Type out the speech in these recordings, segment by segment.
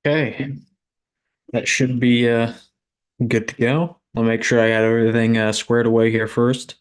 Okay, that should be good to go. I'll make sure I got everything squared away here first.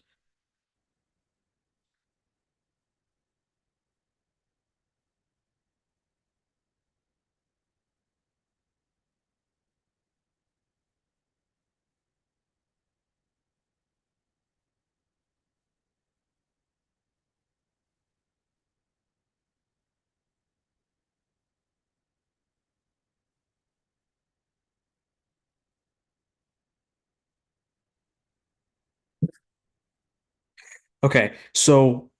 Okay, so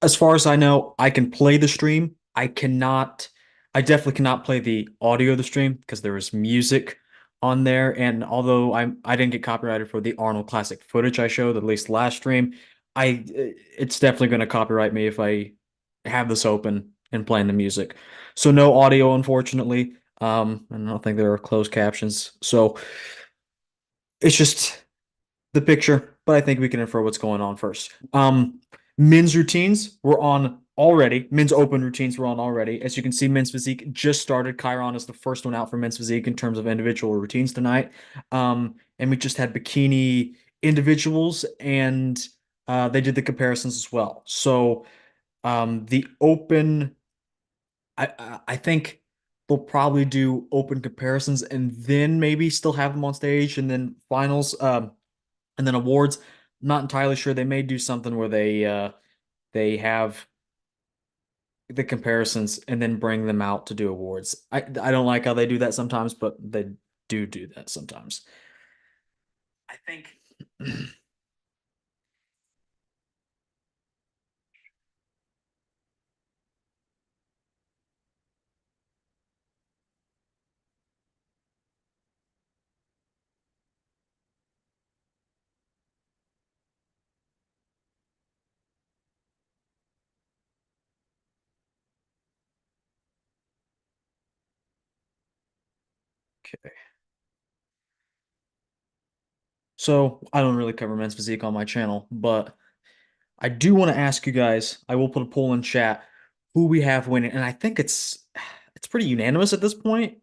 as far as I know, I can play the stream. I definitely cannot play the audio of the stream because there is music on there. And although I didn't get copyrighted for the Arnold classic footage I showed, at least last stream, it's definitely going to copyright me if I have this open and playing the music. So no audio, unfortunately. And I don't think there are closed captions. So it's just the picture, but I think we can infer what's going on first. Men's routines were on already. Men's open routines were on already. As you can see, men's physique just started. Chiron is the first one out for men's physique in terms of individual routines tonight. And we just had bikini individuals, and they did the comparisons as well. So the open, I think they'll probably do open comparisons and then maybe still have them on stage and then finals. And then awards, not entirely sure. They may do something where they have the comparisons and then bring them out to do awards. I don't like how they do that sometimes, but they do that sometimes. I think okay. So I don't really cover men's physique on my channel, but I do want to ask you guys. I will put a poll in chat who we have winning, and I think it's pretty unanimous at this point.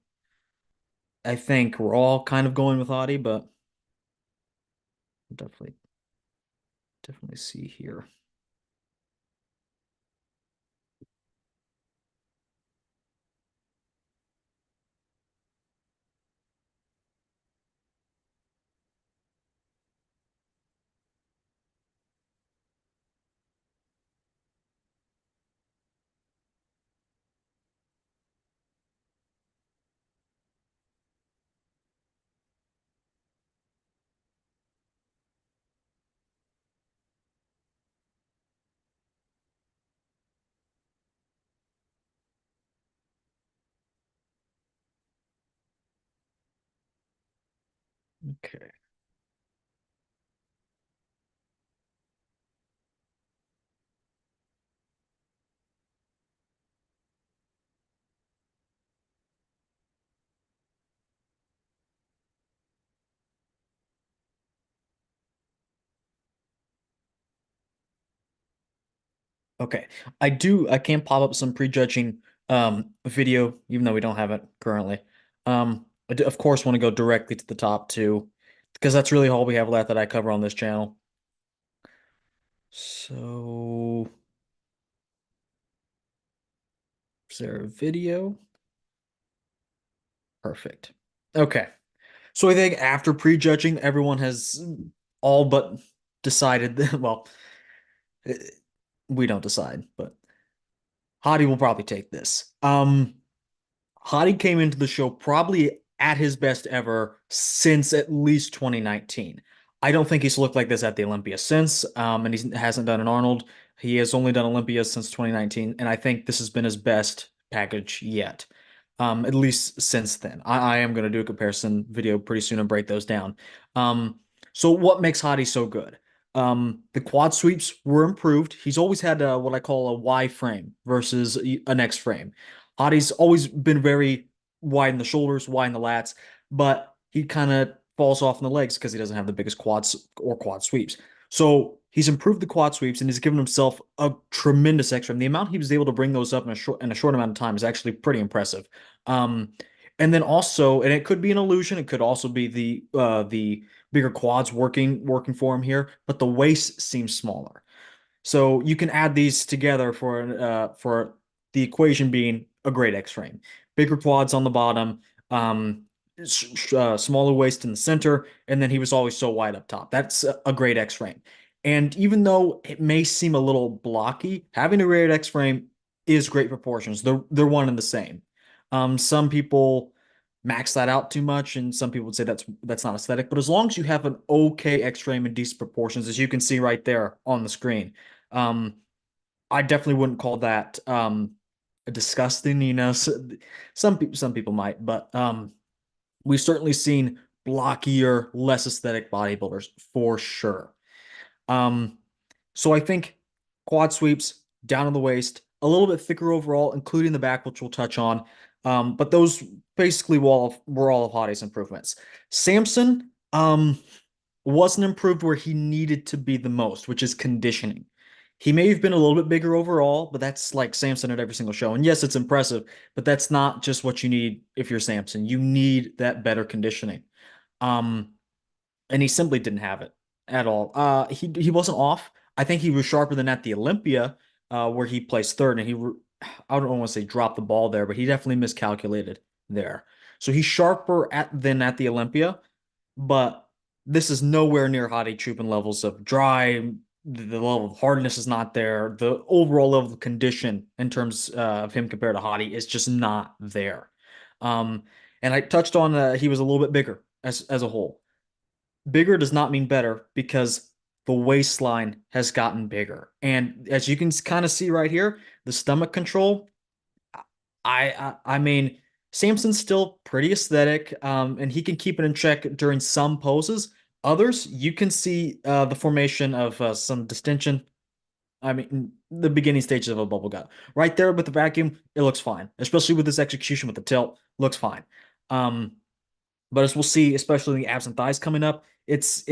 I think we're all kind of going with Audie, but definitely definitely see here. Okay. Okay. I can pop up some prejudging video, even though we don't have it currently. I do, of course, want to go directly to the top two, because that's really all we have left that I cover on this channel. So, is there a video? Perfect. Okay. So I think after prejudging, everyone has all but decided that, well, eh, we don't decide, but Hadi will probably take this. Hadi came into the show probably at his best ever since at least 2019. I don't think he's looked like this at the Olympia since, and he hasn't done an Arnold. He has only done Olympia since 2019, and I think this has been his best package yet, at least since then. I am going to do a comparison video pretty soon and break those down. So what makes Hadi so good? The quad sweeps were improved. He's always had what I call a Y frame versus an X frame. Adi's always been very wide in the shoulders, wide in the lats, but he kind of falls off in the legs because he doesn't have the biggest quads or quad sweeps. So he's improved the quad sweeps and he's given himself a tremendous extra. And the amount he was able to bring those up in a short amount of time is actually pretty impressive. Um, And then also, and it could be an illusion, it could also be the bigger quads working for him here, but the waist seems smaller. So you can add these together for the equation being a great X-frame. Bigger quads on the bottom, smaller waist in the center, and then he was always so wide up top. That's a great X-frame. And even though it may seem a little blocky, having a great X-frame is great proportions. They're one and the same. Some people max that out too much, and some people would say that's not aesthetic. But as long as you have an okay X-frame and decent proportions, as you can see right there on the screen, um, I definitely wouldn't call that disgusting. Some people might, but we've certainly seen blockier, less aesthetic bodybuilders for sure. Um, so I think quad sweeps down on the waist, a little bit thicker overall, including the back, which we'll touch on. But those basically were all of Hottie's improvements. Samson wasn't improved where he needed to be the most, which is conditioning. He may have been a little bit bigger overall, but that's like Samson at every single show. And yes, it's impressive, but that's not just what you need if you're Samson. You need that better conditioning. Um, and he simply didn't have it at all. He wasn't off. I think he was sharper than at the Olympia, where he placed third, and I don't want to say dropped the ball there, but he definitely miscalculated there. So he's sharper than at the Olympia, but this is nowhere near Hadi Chupin levels of dry. The level of hardness is not there. The overall level of condition in terms of him compared to Hadi is just not there. Um, and I touched on he was a little bit bigger as a whole. Bigger does not mean better because the waistline has gotten bigger. And as you can kind of see right here, the stomach control, I mean, Samson's still pretty aesthetic, and he can keep it in check during some poses. Others, you can see the formation of some distension. I mean, the beginning stages of a bubble gut. Right there with the vacuum, it looks fine, especially with this execution with the tilt, looks fine. Um, but as we'll see, especially the abs and thighs coming up, it's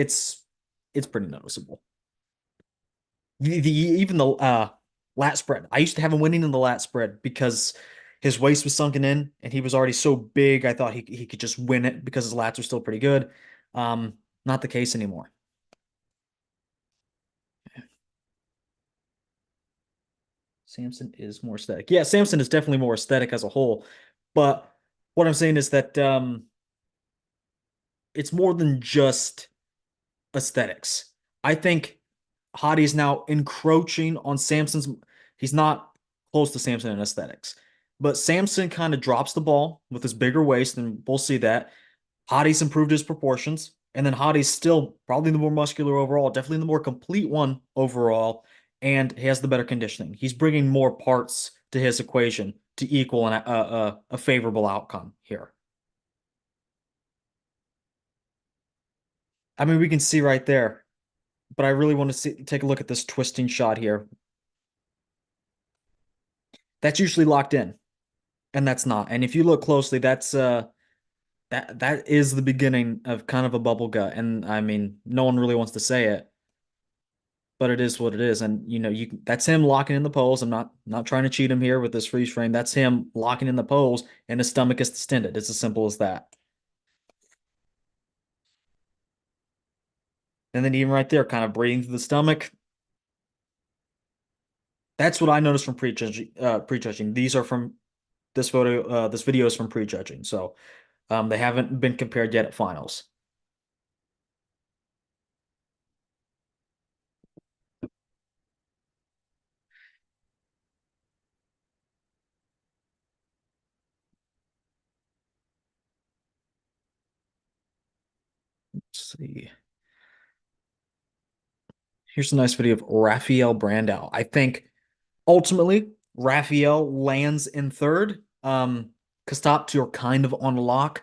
pretty noticeable. Even the lat spread. I used to have him winning in the lat spread because his waist was sunken in and he was already so big. I thought he could just win it because his lats were still pretty good. Not the case anymore. Samson is more aesthetic. Yeah, Samson is definitely more aesthetic as a whole. But what I'm saying is that it's more than just aesthetics. I think Hadi is now encroaching on Samson's. He's not close to Samson in aesthetics, but Samson kind of drops the ball with his bigger waist, and we'll see that. Hadi's improved his proportions, and then Hadi's still probably the more muscular overall, definitely the more complete one overall, and he has the better conditioning. He's bringing more parts to his equation to equal a favorable outcome here. I mean, we can see right there, but I really want to take a look at this twisting shot here. That's usually locked in, and that's not. And if you look closely, that is the beginning of kind of a bubble gut. And I mean, no one really wants to say it, but it is what it is. And that's him locking in the pose. I'm not trying to cheat him here with this freeze frame. That's him locking in the pose, and his stomach is distended. It's as simple as that. And then even right there, kind of breathing through the stomach. That's what I noticed from prejudging. Prejudging. These are from this photo. This video is from prejudging. So they haven't been compared yet at finals. Let's see. Here's a nice video of Raphael Brandau. I think ultimately Raphael lands in third. Because top two are kind of on lock.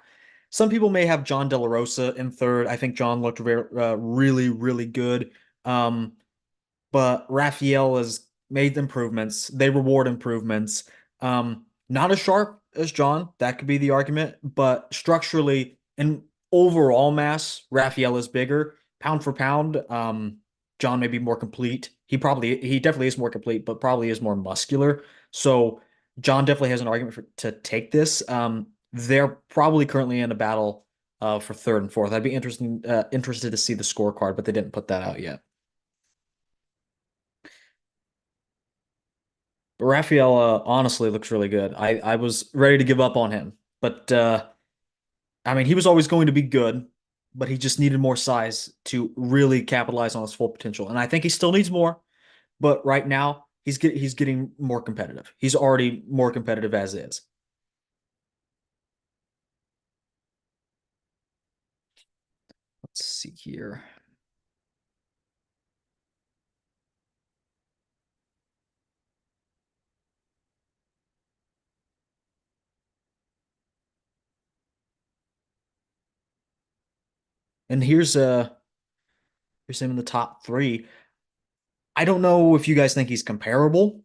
Some people may have John De La Rosa in third. I think John looked really, really good. Um, but Raphael has made improvements. They reward improvements. Not as sharp as John. That could be the argument, but structurally and overall mass, Raphael is bigger. Pound for pound, John may be more complete. He definitely is more complete, but probably is more muscular. So John definitely has an argument to take this. They're probably currently in a battle for third and fourth. I'd be interested to see the scorecard, but they didn't put that out yet. But Raphael honestly looks really good. I was ready to give up on him, but I mean he was always going to be good, but he just needed more size to really capitalize on his full potential. And I think he still needs more, but right now he's getting more competitive. He's already more competitive as is. Let's see here. And here's him in the top three. I don't know if you guys think he's comparable.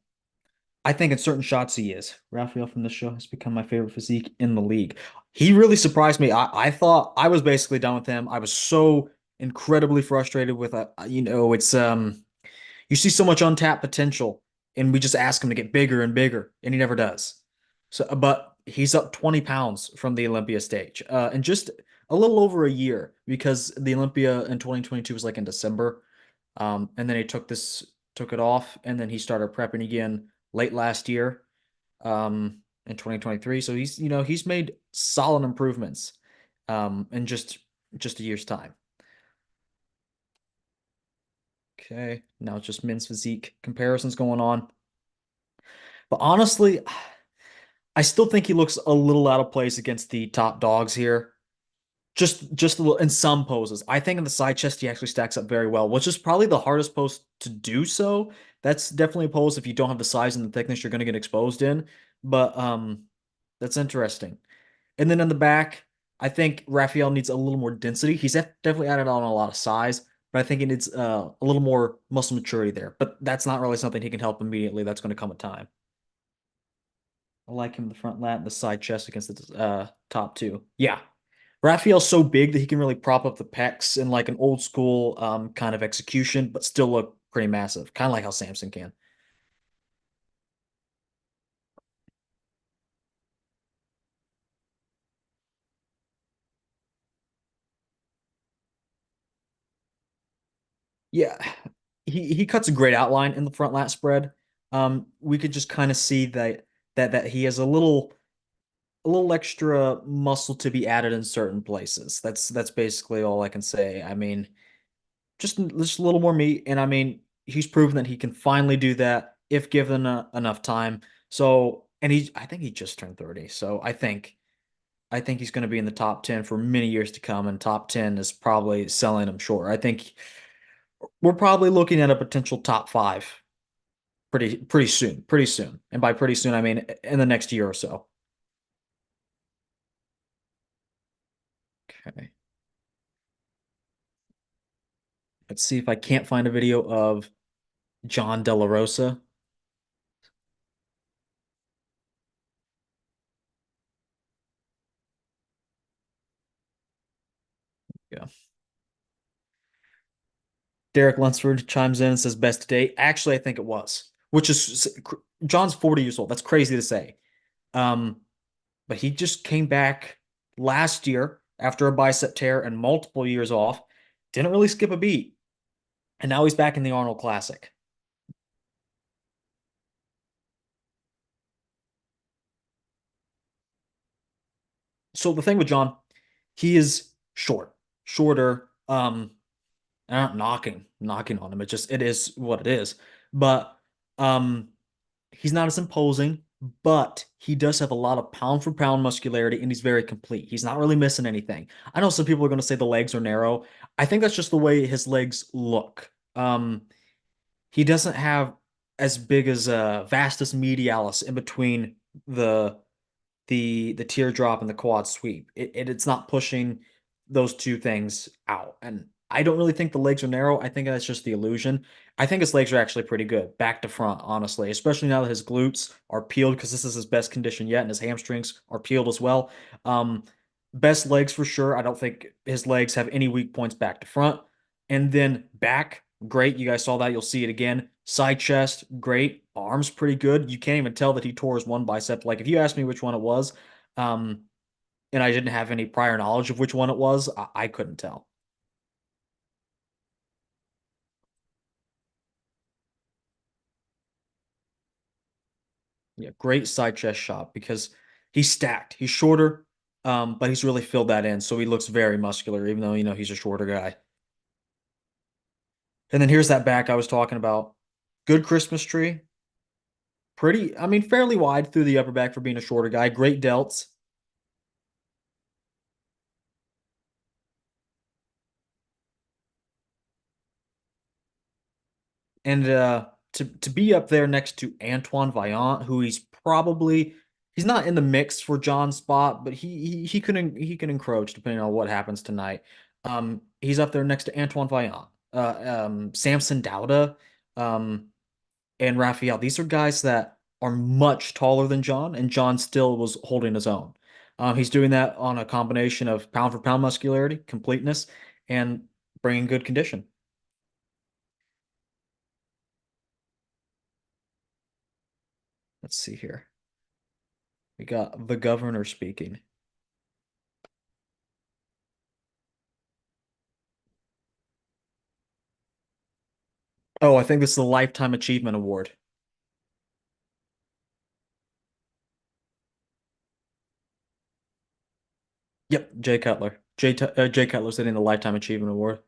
I think in certain shots he is. Raphael from this show has become my favorite physique in the league. He really surprised me. I thought I was basically done with him. I was so incredibly frustrated with it's you see so much untapped potential, and we just ask him to get bigger and bigger, and he never does. So, but he's up 20 pounds from the Olympia stage, in just a little over a year, because the Olympia in 2022 was like in December, and then he took it off, and then he started prepping again late last year, in 2023. So he's made solid improvements, in just a year's time. Okay, now it's just men's physique comparisons going on. But honestly, I still think he looks a little out of place against the top dogs here. Just a little in some poses. I think in the side chest he actually stacks up very well, which is probably the hardest pose to do so. That's definitely a pose if you don't have the size and the thickness you're going to get exposed in. But that's interesting. And then in the back, I think Raphael needs a little more density. He's definitely added on a lot of size, but I think he needs a little more muscle maturity there. But that's not really something he can help immediately. That's going to come with time. I like him in the front lat and the side chest against the top two. Yeah. Raphael's so big that he can really prop up the pecs in like an old school kind of execution, but still look pretty massive. Kind of like how Samson can. Yeah. He cuts a great outline in the front lat spread. We could just kind of see that he has a little extra muscle to be added in certain places. That's basically all I can say. I mean, just a little more meat, and I mean, he's proven that he can finally do that if given enough time. So, and I think he just turned 30. So I think he's going to be in the top 10 for many years to come, and top 10 is probably selling him short. I think we're probably looking at a potential top five pretty soon, pretty soon. And by pretty soon, I mean in the next year or so. Okay. Let's see if I can't find a video of John De La Rosa. Yeah. Derek Lunsford chimes in and says best to date. Actually, I think it was, which is John's 40 years old. That's crazy to say. Um, but he just came back last year after a bicep tear and multiple years off. Didn't really skip a beat. And now he's back in the Arnold Classic. So the thing with John, he is shorter. I'm not knocking on him. It is what it is. But um, he's not as imposing, but he does have a lot of pound for pound muscularity, and he's very complete. He's not really missing anything. I know some people are going to say the legs are narrow. I think that's just the way his legs look. He doesn't have as big as vastus medialis in between the the teardrop and the quad sweep. It's not pushing those two things out. And I don't really think the legs are narrow. I think that's just the illusion. I think his legs are actually pretty good, back to front, honestly, especially now that his glutes are peeled because this is his best condition yet, and his hamstrings are peeled as well. Um, Best legs for sure. I don't think his legs have any weak points back to front. And then back, great. You guys saw that. You'll see it again. Side chest, great. Arms, pretty good. You can't even tell that he tore his one bicep. Like if you asked me which one it was, um, and I didn't have any prior knowledge of which one it was, I couldn't tell. Yeah, great side chest shot because he's stacked. He's shorter, but he's really filled that in, so he looks very muscular, even though he's a shorter guy. And then here's that back I was talking about. Good Christmas tree. Pretty, I mean, fairly wide through the upper back for being a shorter guy. Great delts. And to be up there next to Antoine Vaillant, who he's not in the mix for John's spot, but he can encroach depending on what happens tonight. He's up there next to Antoine Vaillant, Samson Dauda, um, and Raphael. These are guys that are much taller than John, and John still was holding his own. He's doing that on a combination of pound for pound muscularity, completeness, and bringing good condition. Let's see here. We got the governor speaking. Oh, I think this is the Lifetime Achievement Award. Yep, Jay Cutler. Jay Cutler's getting the Lifetime Achievement Award.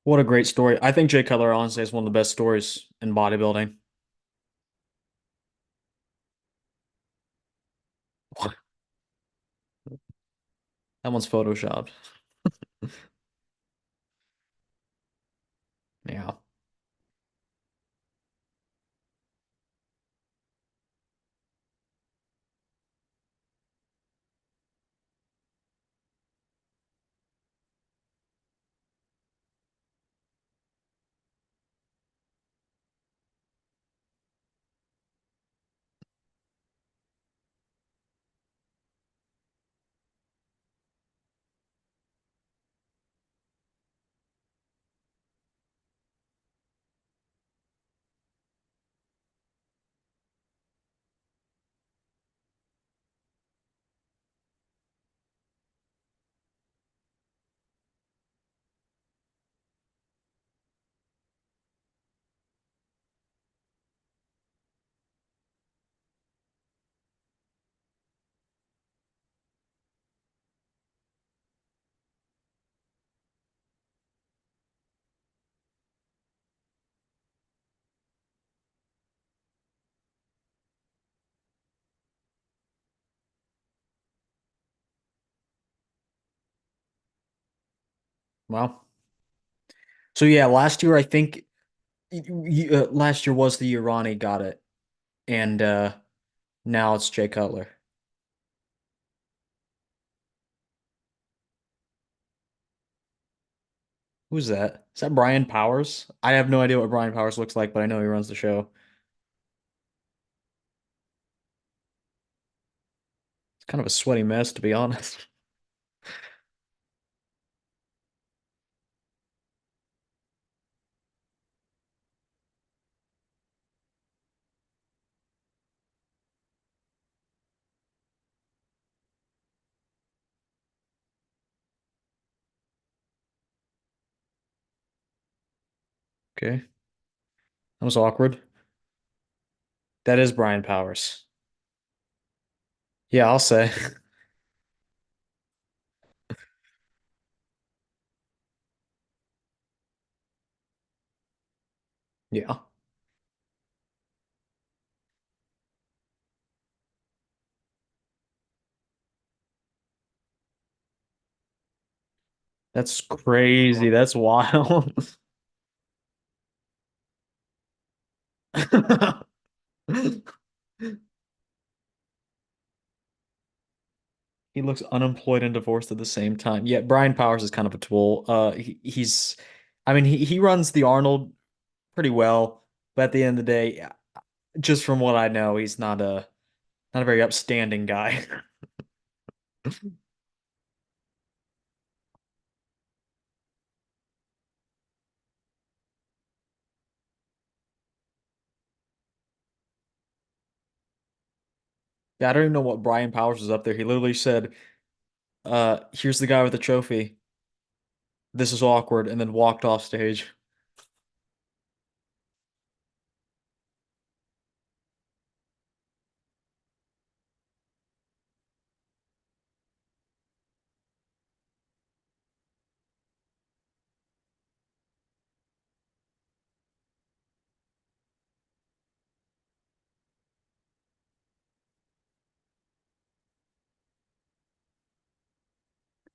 What a great story. I think Jay Cutler honestly is one of the best stories in bodybuilding. That one's photoshopped. Yeah. Well, so yeah, last year I think last year was the year Ronnie got it, and now it's Jay Cutler. Who's that? Is that Brian Powers? I have no idea what Brian Powers looks like, but I know he runs the show. It's kind of a sweaty mess, to be honest. Okay, that was awkward. That is Brian Powers. Yeah, I'll say. Yeah, that's crazy. That's wild. He looks unemployed and divorced at the same time. Yeah, Brian Powers is kind of a tool. He's, I mean, he runs the Arnold pretty well, but at the end of the day, just from what I know, he's not a very upstanding guy. Yeah, I don't even know what Brian Powers was up there. He literally said, here's the guy with the trophy. This is awkward," and then walked off stage.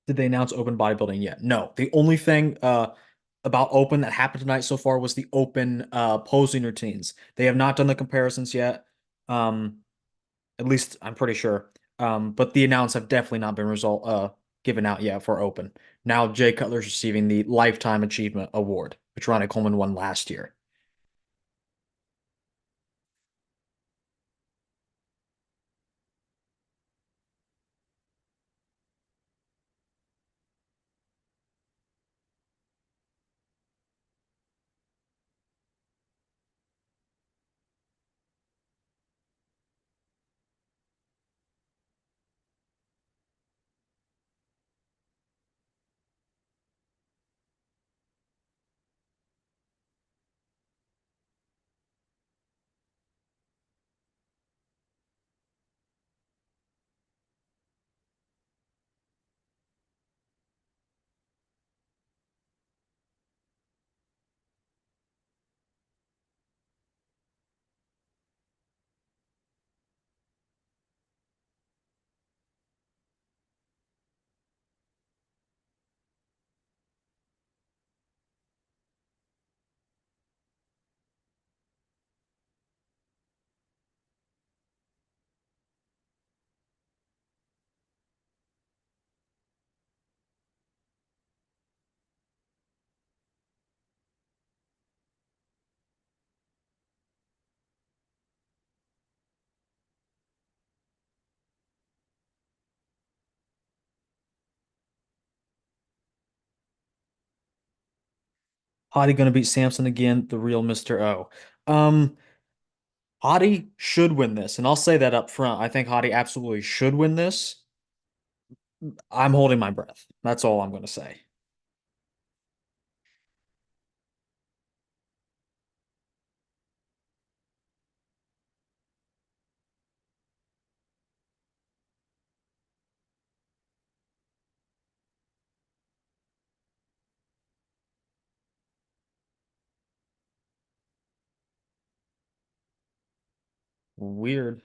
Did they announce open bodybuilding yet? No. The only thing about open that happened tonight so far was the open posing routines. They have not done the comparisons yet. Um, at least I'm pretty sure. But the announce have definitely not been result given out yet for open. Now Jay Cutler's receiving the Lifetime Achievement Award, which Ronnie Coleman won last year. Hottie gonna beat Samson again, the real Mr. O. Um, Hottie should win this, and I'll say that up front. I think Hottie absolutely should win this. I'm holding my breath. That's all I'm gonna say. Weird.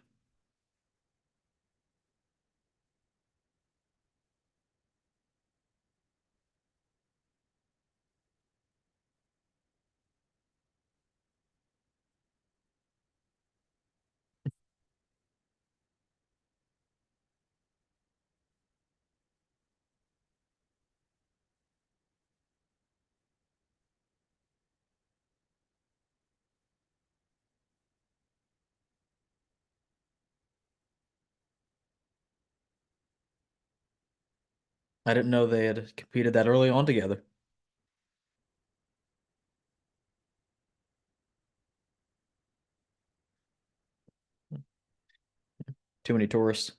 I didn't know they had competed that early on together. Too many tourists.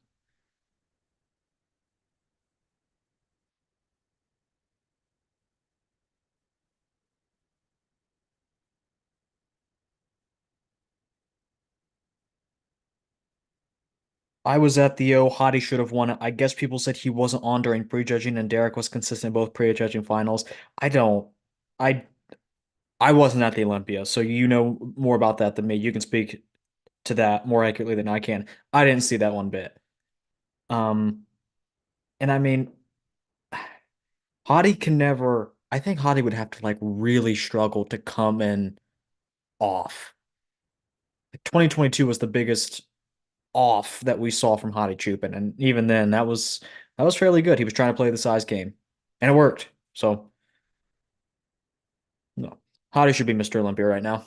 I was at the Hottie should have won it. I guess people said he wasn't on during prejudging, and Derek was consistent in both prejudging finals. I don't. I I wasn't at the Olympia, so you know more about that than me. You can speak to that more accurately than I can. I didn't see that one bit. Um, and I mean, Hottie can never. I think Hottie would have to like really struggle to come in off. 2022 was the biggest off that we saw from Hottie Chupin, and even then, that was fairly good. He was trying to play the size game, and it worked. So no, Hottie should be Mr. Olympia right now.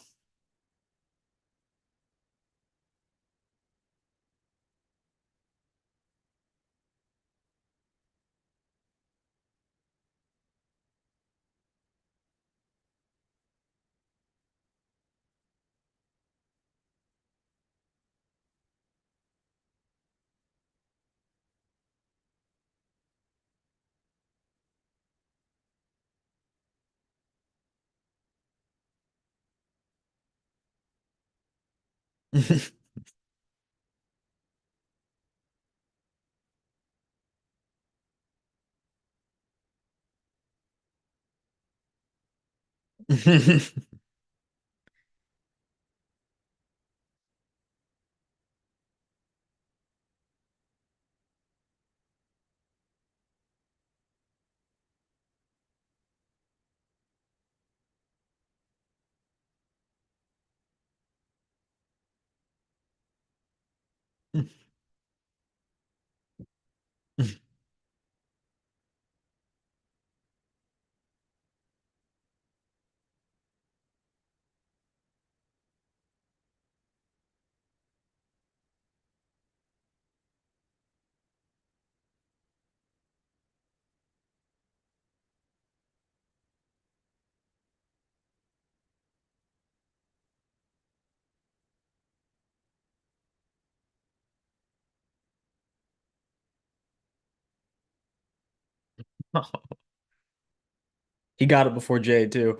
He got it before Jay too.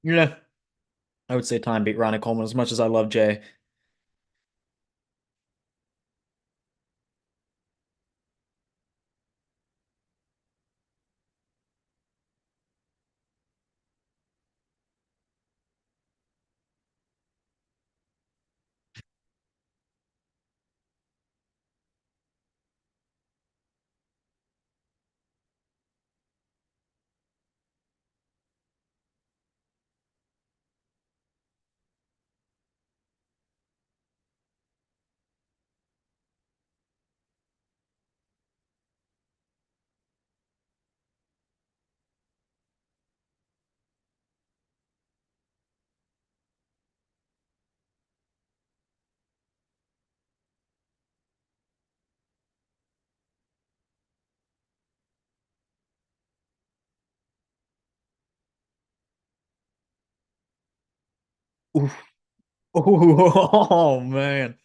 Yeah, I would say time beat Ronnie Coleman as much as I love Jay. Oof. Oh man.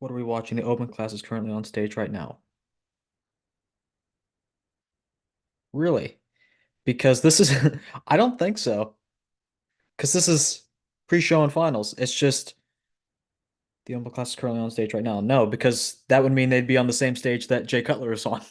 What are we watching? The open class is currently on stage right now. Really? Because this is, I don't think so. Because this is pre-show and finals. It's just the open class is currently on stage right now. No, because that would mean they'd be on the same stage that Jay Cutler is on.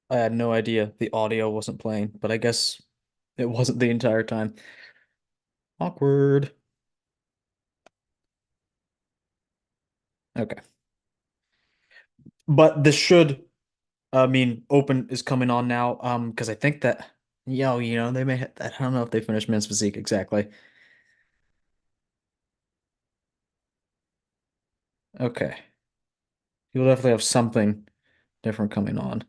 I had no idea the audio wasn't playing, but I guess it wasn't the entire time. Awkward. Okay. But this should, I mean, open is coming on now. Because I think that, they may, I don't know if they finished men's physique exactly. Okay. You'll definitely have something different coming on.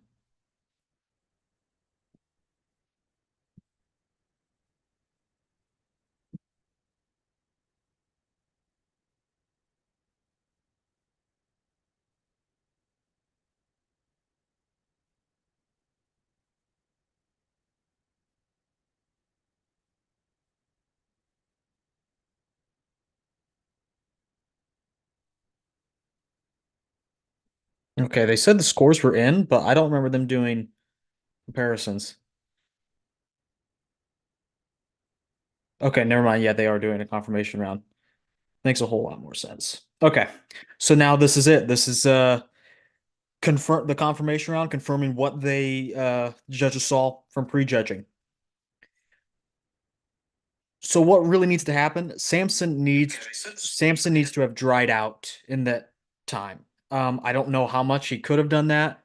Okay, they said the scores were in, but I don't remember them doing comparisons. Okay, never mind. Yeah, they are doing a confirmation round. Makes a whole lot more sense. Okay. So now this is it. This is confirm the confirmation round confirming what they judges saw from prejudging. So what really needs to happen? Samson needs to have dried out in that time. I don't know how much he could have done that.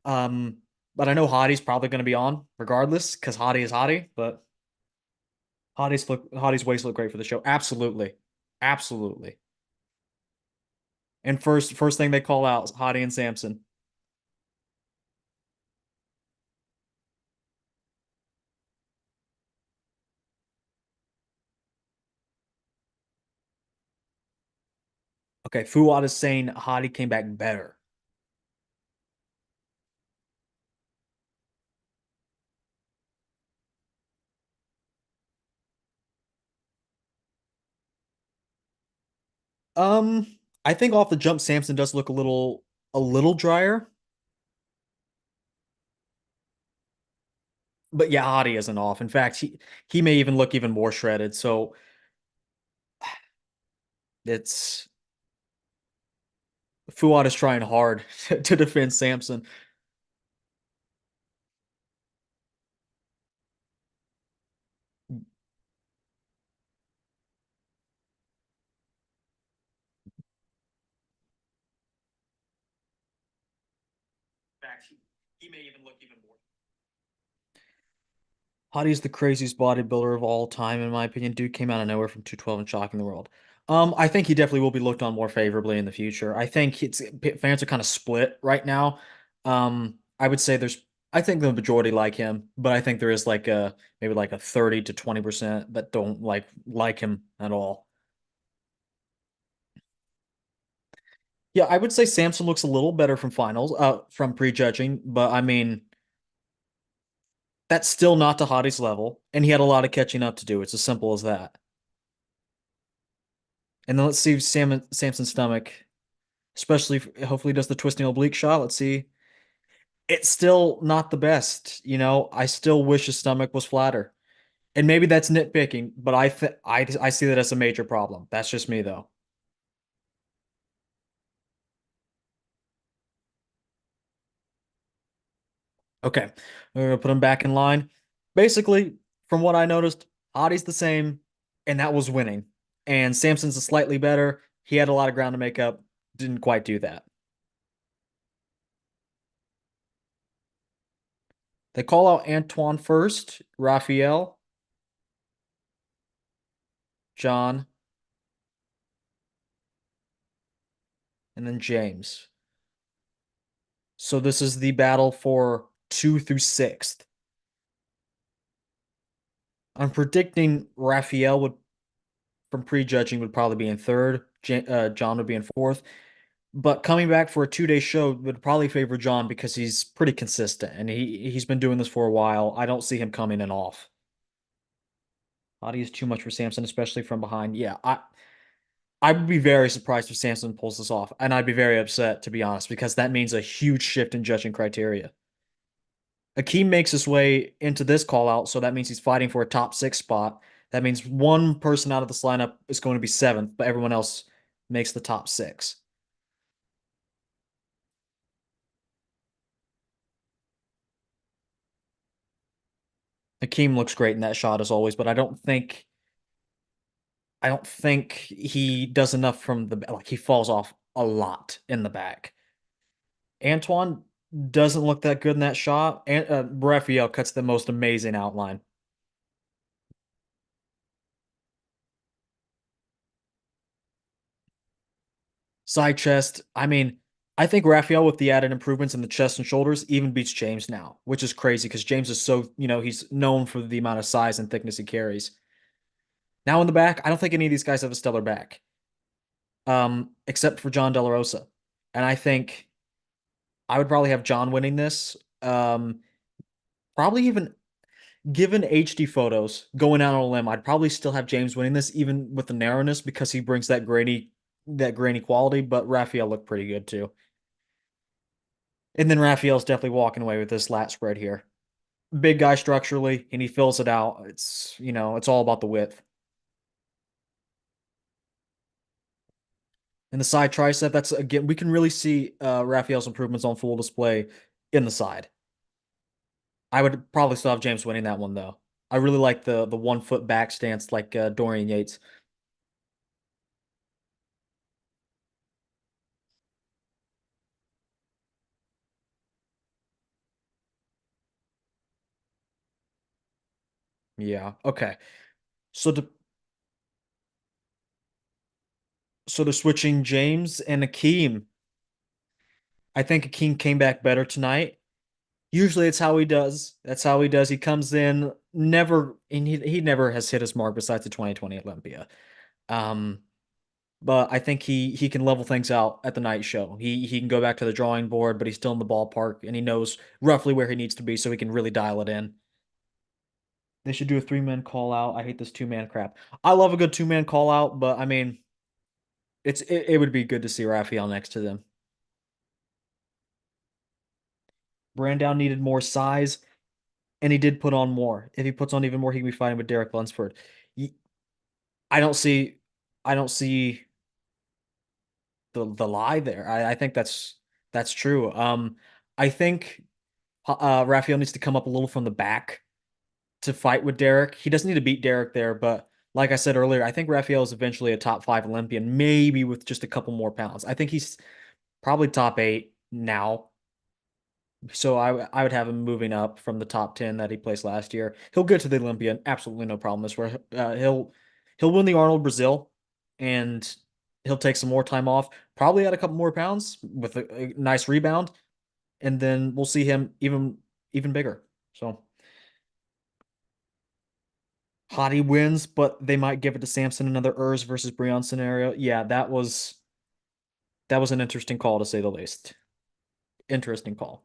Um, but I know Hottie's probably going to be on regardless because Hottie is Hottie. But Hottie's waist look great for the show. Absolutely, absolutely. And first thing they call out is Hottie and Samson. Okay, Fuad is saying Hadi came back better. Um, I think off the jump, Samson does look a little drier, but yeah, Hadi isn't off. In fact, he may even look even more shredded. So it's Fuad is trying hard to defend Samson. In fact, he may even look even more. Hadi's the craziest bodybuilder of all time, in my opinion. Dude came out of nowhere from 212 and shocking the world. I think he definitely will be looked on more favorably in the future. I think it's fans are kind of split right now. I would say I think the majority like him, but I think there is like a maybe like a 30 to 20% that don't like him at all. Yeah, I would say Samson looks a little better from finals, from prejudging, but I mean that's still not to Hadi's level, and he had a lot of catching up to do. It's as simple as that. And then let's see Samson's stomach, especially hopefully he does the twisting oblique shot. Let's see. It's still not the best, you know. I still wish his stomach was flatter. And maybe that's nitpicking, but I see that as a major problem. That's just me though. Okay. We're gonna put him back in line. Basically, from what I noticed, Adi's the same, and that was winning. And Samson's a slightly better. He had a lot of ground to make up. Didn't quite do that. They call out Antoine first, Raphael, John, and then James. So this is the battle for two through sixth. I'm predicting Raphael would, from prejudging, would probably be in third. John would be in fourth. But coming back for a 2 day show would probably favor John because he's pretty consistent and he's been doing this for a while. I don't see him coming in off. Body is too much for Samson, especially from behind. Yeah, I would be very surprised if Samson pulls this off, and I'd be very upset to be honest because that means a huge shift in judging criteria. Akeem makes his way into this call out, so that means he's fighting for a top six spot. That means one person out of this lineup is going to be seventh, but everyone else makes the top six. Akeem looks great in that shot as always, but I don't think he does enough from the like he falls off a lot in the back. Antoine doesn't look that good in that shot, and Raphael cuts the most amazing outline. Side chest, I mean, I think Raphael with the added improvements in the chest and shoulders even beats James now, which is crazy because James is so, he's known for the amount of size and thickness he carries. Now in the back, I don't think any of these guys have a stellar back, except for John De La Rosa. And I think I would probably have John winning this. Probably even given HD photos, going out on a limb, I'd probably still have James winning this, even with the narrowness, because he brings that grainy quality. But Raphael looked pretty good too. And then Raphael's definitely walking away with this lat spread here. Big guy structurally, and he fills it out. It's all about the width. And the side tricep, that's again, we can really see Raphael's improvements on full display in the side. I would probably still have James winning that one though. I really like the 1 foot back stance like Dorian Yates. Yeah. Okay. So the so they're switching James and Akeem. I think Akeem came back better tonight. Usually it's how he does. That's how he does. He comes in never and he never has hit his mark besides the 2020 Olympia. Um but I think he can level things out at the night show. He can go back to the drawing board, but he's still in the ballpark and he knows roughly where he needs to be so he can really dial it in. They should do a three-man call out. I hate this two-man crap. I love a good two-man call out, but I mean, it would be good to see Raphael next to them. Brandown needed more size, and he did put on more. If he puts on even more, he can be fighting with Derek Lunsford. I don't see, I don't see the lie there. I think that's true. I think Raphael needs to come up a little from the back to fight with Derek. He doesn't need to beat Derek there, but like I said earlier, I think Raphael is eventually a top five Olympian, maybe with just a couple more pounds. I think he's probably top eight now. So I would have him moving up from the top 10 that he placed last year. He'll get to the Olympian, absolutely no problem this where he'll win the Arnold Brazil and he'll take some more time off, probably add a couple more pounds with a nice rebound, and then we'll see him even bigger. So Hottie wins, but they might give it to Samson, another Urs versus Breon scenario. Yeah, that was an interesting call to say the least. Interesting call.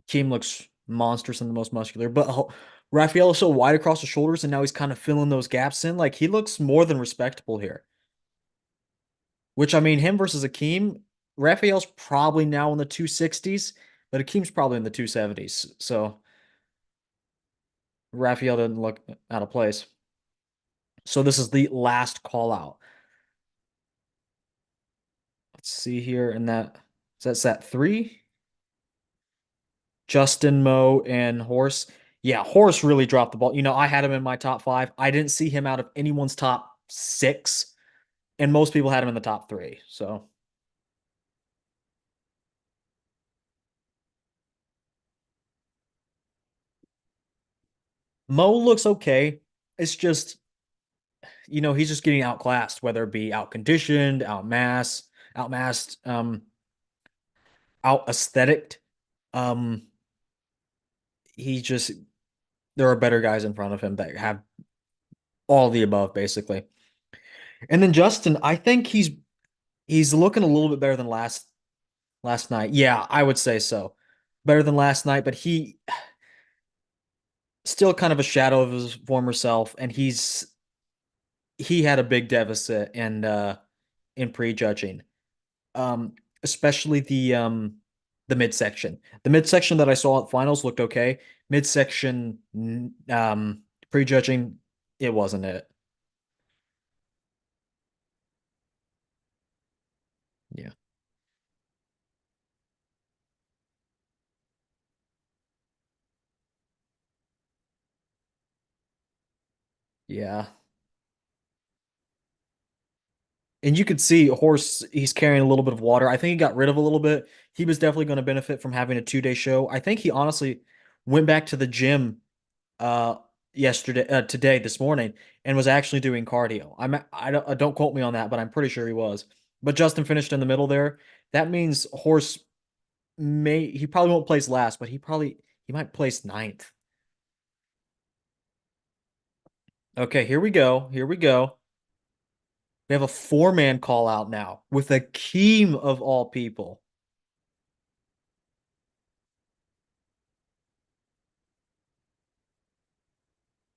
Keem looks monstrous and the most muscular, but Raphael is so wide across the shoulders, and now he's kind of filling those gaps in. Like he looks more than respectable here. Which I mean, him versus Akeem, Raphael's probably now in the 260s, but Akeem's probably in the 270s. So Raphael didn't look out of place. So this is the last call out. Let's see here, and that is that set three. Justin, Mo, and Horse. Yeah, Horse really dropped the ball. I had him in my top five. I didn't see him out of anyone's top six, and most people had him in the top three. So Mo looks okay. It's just, he's just getting outclassed, whether it be outconditioned, outmassed, out aesthetic. Um, he just there are better guys in front of him that have all the above, basically. And then Justin, I think he's looking a little bit better than last night. Yeah, I would say so. Better than last night, but he still kind of a shadow of his former self, and he had a big deficit in prejudging. Especially the midsection. The midsection that I saw at finals looked okay. Midsection prejudging, it wasn't it. Yeah. Yeah. And you could see Horse, he's carrying a little bit of water. I think he got rid of a little bit. He was definitely going to benefit from having a 2 day show. I think he honestly went back to the gym uh yesterday today this morning and was actually doing cardio. I don't quote me on that, but I'm pretty sure he was. But Justin finished in the middle there. That means Horse he probably won't place last, but he might place ninth. Okay, here we go. Here we go. We have a four-man call out now with Akeem of all people.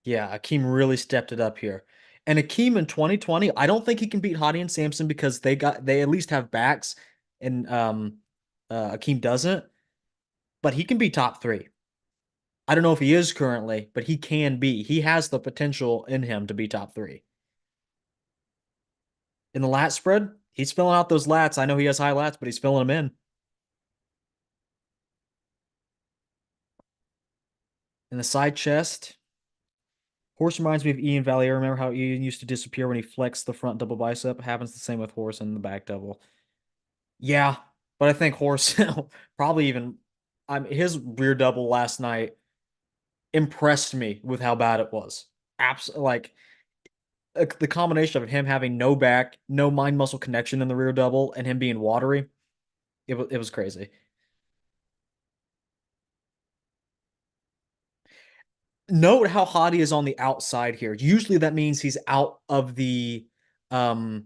Yeah, Akeem really stepped it up here. And Akeem in 2020, I don't think he can beat Hadi and Samson because they at least have backs and Akeem doesn't, but he can be top three. I don't know if he is currently, but he can be. He has the potential in him to be top three. In the lat spread, he's filling out those lats. I know he has high lats, but he's filling them in. In the side chest, Horse reminds me of Ian Valier. Remember how Ian used to disappear when he flexed the front double bicep? Happens the same with Horse and the back double. Yeah, but I think Horse probably even his rear double last night impressed me with how bad it was. Absolutely, like the combination of him having no back, no mind muscle connection in the rear double, and him being watery, it was crazy. Note how Hadi is on the outside here. Usually that means he's out of the um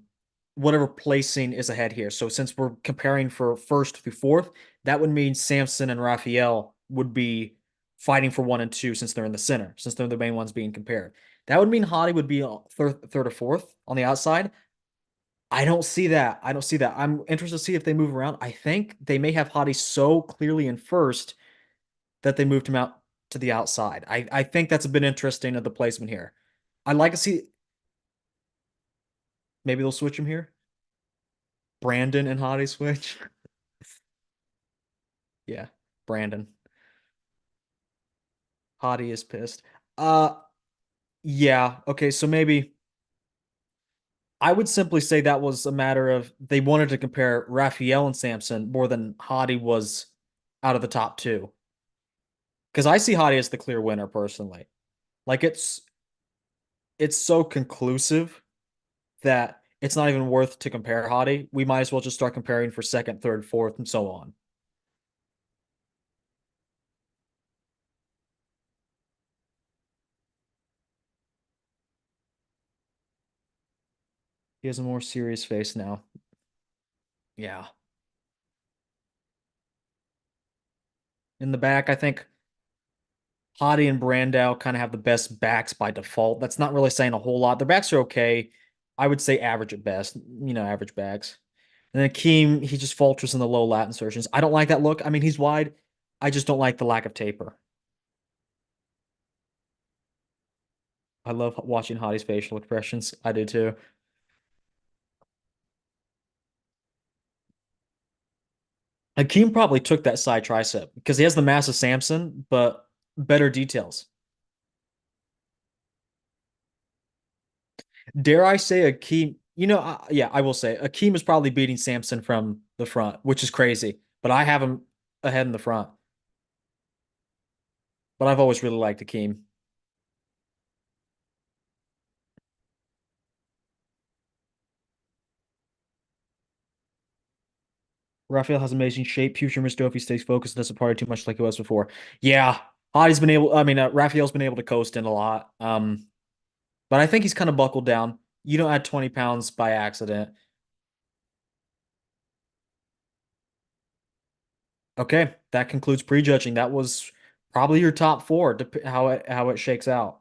whatever placing is ahead here. So since we're comparing for first through fourth, that would mean Samson and Raphael would be fighting for one and two since they're in the center, since they're the main ones being compared. That would mean Hadi would be third or fourth on the outside. I don't see that. I don't see that. I'm interested to see if they move around. I think they may have Hadi so clearly in first that they moved him out to the outside. I think that's a bit interesting of the placement here. I'd like to see maybe they'll switch him here. Brandon and Hadi switch. Yeah, Brandon. Hadi is pissed. Uh yeah, okay, so maybe I would simply say that was a matter of they wanted to compare Raphael and Samson more than Hadi was out of the top two. Because I see Hadi as the clear winner personally. Like it's so conclusive that it's not even worth to compare Hadi. We might as well just start comparing for second, third, fourth, and so on. He has a more serious face now. Yeah. In the back, I think Hadi and Brandao kind of have the best backs by default. That's not really saying a whole lot. Their backs are okay. I would say average at best, average backs. And then Keem, he just falters in the low lat insertions. I don't like that look. I mean, he's wide. I just don't like the lack of taper. I love watching Hadi's facial expressions. I do too. Akeem probably took that side tricep because he has the mass of Samson, but better details. Dare I say Akeem? Yeah, I will say Akeem is probably beating Samson from the front, which is crazy. But I have him ahead in the front. But I've always really liked Akeem. Raphael has amazing shape. Future Mistofi stays focused and doesn't party too much like he was before. Yeah, Hadi's been able. I mean, Raphael's been able to coast in a lot. But I think he's kind of buckled down. You don't add 20 pounds by accident. Okay, that concludes prejudging. That was probably your top four, how it shakes out.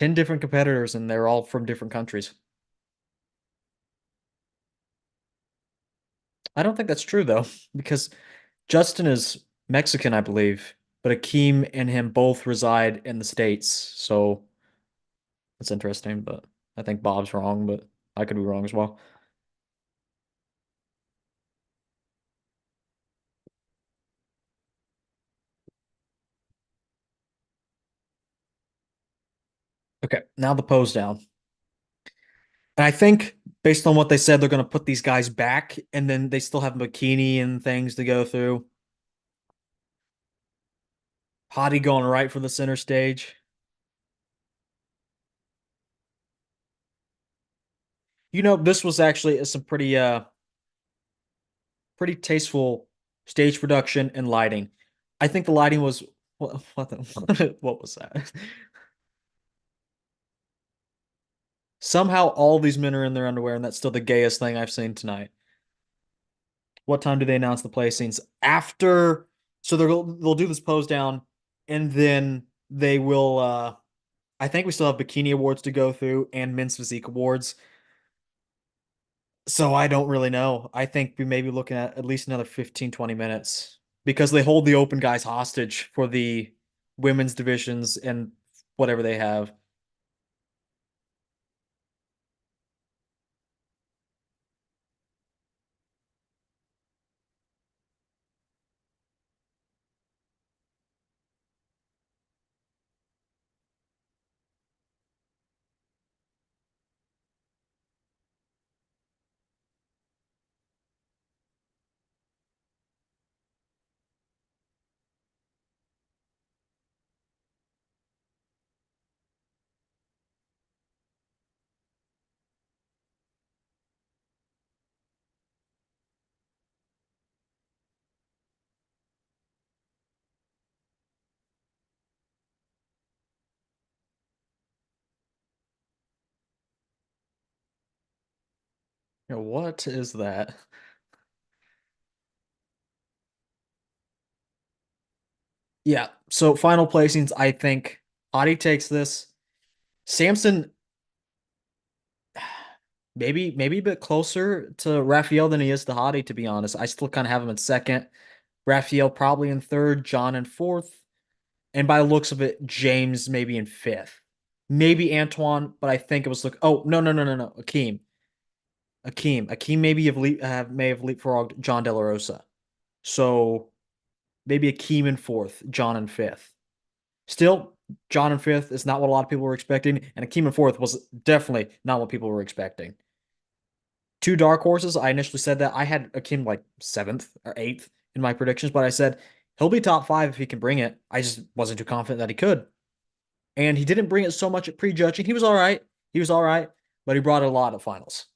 10 different competitors, and they're all from different countries. I don't think that's true though, because Justin is Mexican, I believe, but Akeem and him both reside in the States, so that's interesting. But I think Bob's wrong, but I could be wrong as well. Okay, now the pose down. And I think based on what they said, they're going to put these guys back, and then they still have bikini and things to go through. Hottie going right for the center stage. This was actually some pretty tasteful stage production and lighting. I think the lighting was what was that? Somehow all these men are in their underwear, and that's still the gayest thing I've seen tonight. What time do they announce the placings? After, so they'll do this pose down, and then they will. I think we still have bikini awards to go through and men's physique awards. So I don't really know. I think we may be looking at least another 15, 20 minutes because they hold the open guys hostage for the women's divisions and whatever they have. What is that? Yeah. So final placings, I think Adi takes this. Samson, maybe a bit closer to Raphael than he is to Hadi, to be honest. I still kind of have him in second. Raphael probably in third, John in fourth, and by the looks of it, James maybe in fifth. Maybe Antoine, but I think it was look. Oh, no. Akeem may have leapfrogged John De La Rosa. So maybe Akeem in fourth, John in fifth. Still, John in fifth is not what a lot of people were expecting, and Akeem in fourth was definitely not what people were expecting. Two dark horses. I initially said that I had Akeem like seventh or eighth in my predictions, but I said he'll be top five if he can bring it. I just wasn't too confident that he could. And he didn't bring it so much at prejudging. He was all right. He was all right, but he brought it a lot at finals.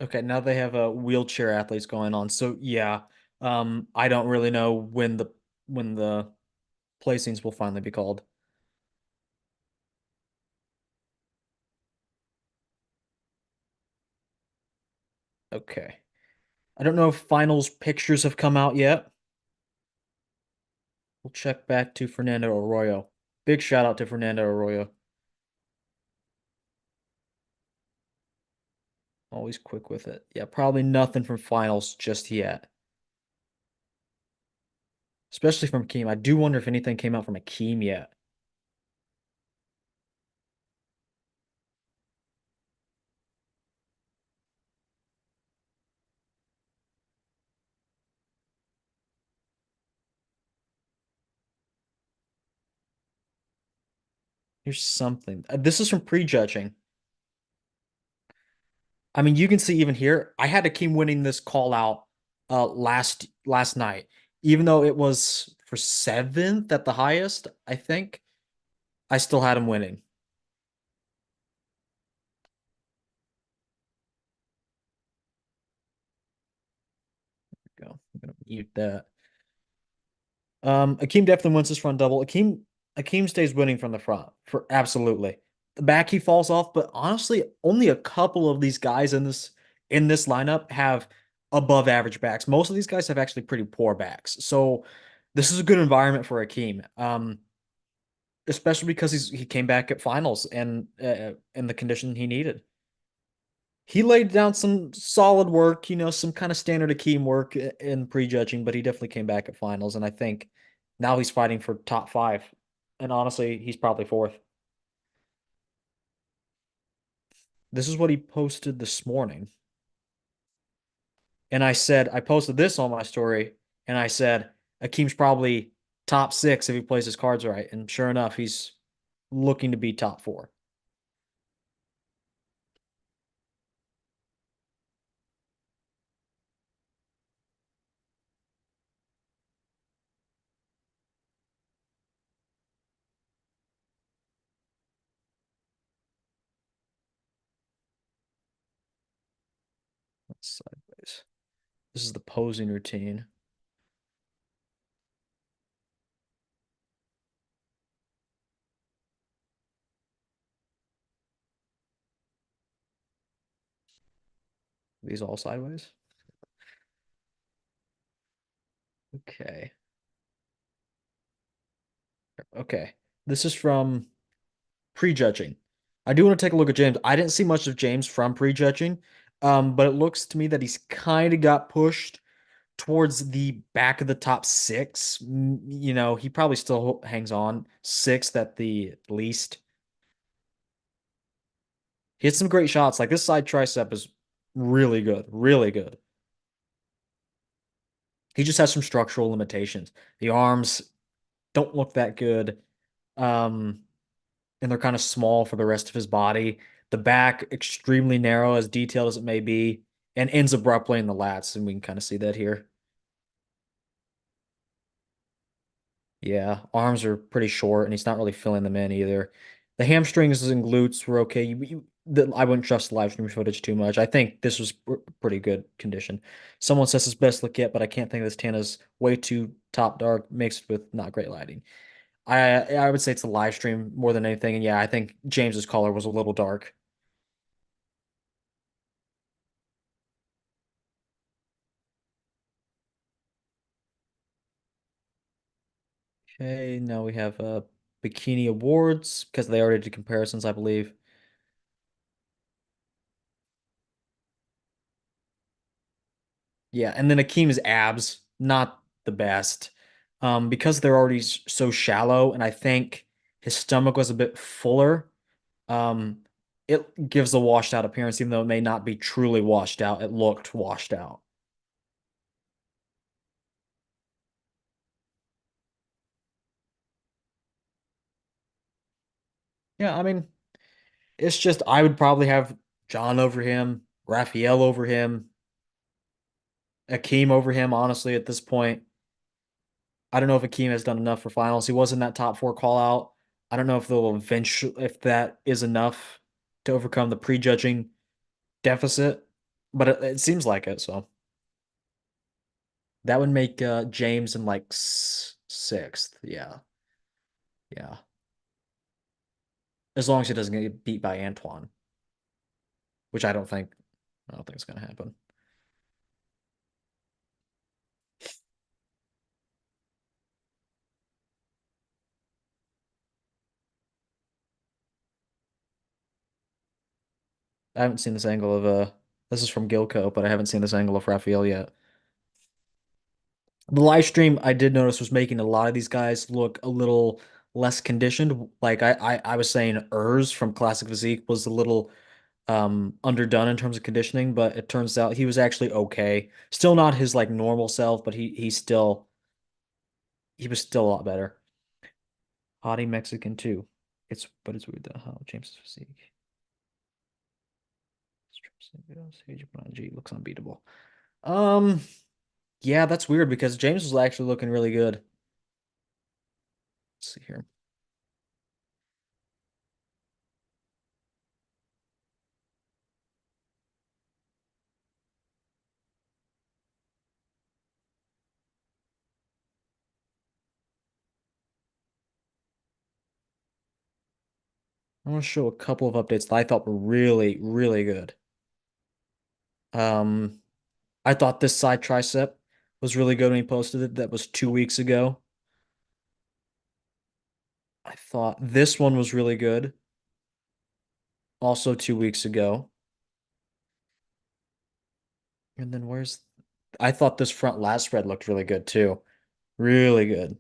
Okay, now they have wheelchair athletes going on. So yeah, I don't really know when the placings will finally be called. Okay. I don't know if finals pictures have come out yet. We'll check back to Fernando Arroyo. Big shout out to Fernando Arroyo. Always quick with it. Yeah, probably nothing from finals just yet. Especially from Akeem. I do wonder if anything came out from Akeem yet. Here's something. This is from prejudging. I mean, you can see even here, I had Akeem winning this call out last night, even though it was for seventh at the highest, I think. I still had him winning. Go. I'm gonna mute that. Akeem definitely wins this front double. Akeem stays winning from the front for absolutely. The back he falls off, but honestly, only a couple of these guys in this lineup have above average backs. Most of these guys have actually pretty poor backs. So this is a good environment for Akeem. Especially because he came back at finals and in the condition he needed. He laid down some solid work, some kind of standard Akeem work in prejudging, but he definitely came back at finals, and I think now he's fighting for top five. And honestly, he's probably fourth. This is what he posted this morning. And I posted this on my story, and I said, Akeem's probably top six if he plays his cards right. And sure enough, he's looking to be top four. That's sideways. This is the posing routine. These all sideways. Okay. Okay. This is from prejudging. I do want to take a look at James. I didn't see much of James from prejudging, but it looks to me that he's kind of got pushed towards the back of the top six. He probably still hangs on sixth at the least. He hit some great shots. Like this side tricep is really good, really good. He just has some structural limitations. The arms don't look that good. Um, and they're kind of small for the rest of his body. The back extremely narrow, as detailed as it may be, and ends abruptly in the lats, and we can kind of see that here. Yeah, arms are pretty short, and he's not really filling them in either. The hamstrings and glutes were okay. I wouldn't trust the live stream footage too much. I think this was pretty good condition. Someone says his best look yet, but I can't think this tan is way too top dark mixed with not great lighting. I would say it's the live stream more than anything, and yeah, I think James's color was a little dark. Okay, now we have bikini awards because they already did comparisons, I believe. Yeah, and then Akeem's abs, not the best. Because they're already so shallow, and I think his stomach was a bit fuller. Um, it gives a washed out appearance, even though it may not be truly washed out. It looked washed out. Yeah, I mean, it's just I would probably have John over him, Raphael over him, Akeem over him, honestly, at this point. I don't know if Akeem has done enough for finals. He was in that top four call out. I don't know if they'll eventually, if that is enough to overcome the prejudging deficit, but it seems like it. So that would make James in like sixth. Yeah, yeah. As long as he doesn't get beat by Antoine, which I don't think it's gonna happen. I haven't seen this angle of this is from Gilco, but I haven't seen this angle of Raphael yet. The live stream I did notice was making a lot of these guys look a little less conditioned. Like I was saying, Urs from Classic Physique was a little underdone in terms of conditioning, but it turns out he was actually okay. Still not his like normal self, but he was still a lot better. Hottie Mexican too. It's weird though how James's physique. G looks unbeatable. Um, yeah, that's weird because James was actually looking really good. Let's see here. I want to show a couple of updates that I thought were really, really good. Um, I thought this side tricep was really good when he posted it. That was 2 weeks ago. I thought this one was really good, also 2 weeks ago. And then I thought this front lat spread looked really good too. Really good.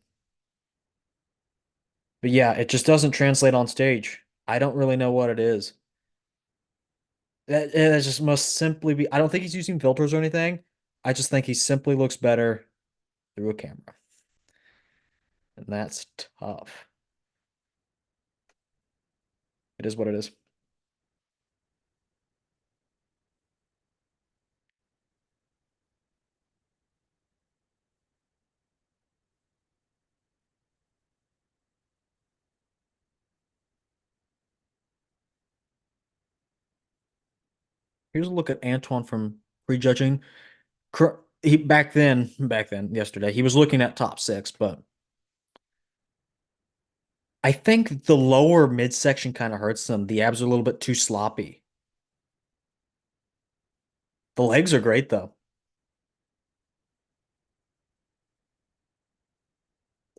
But yeah, it just doesn't translate on stage. I don't really know what it is. That just must simply be. I don't think he's using filters or anything. I just think he simply looks better through a camera. And that's tough. It is what it is. Here's a look at Antoine from prejudging. Back then, yesterday, he was looking at top six, but I think the lower midsection kind of hurts them. The abs are a little bit too sloppy. The legs are great though.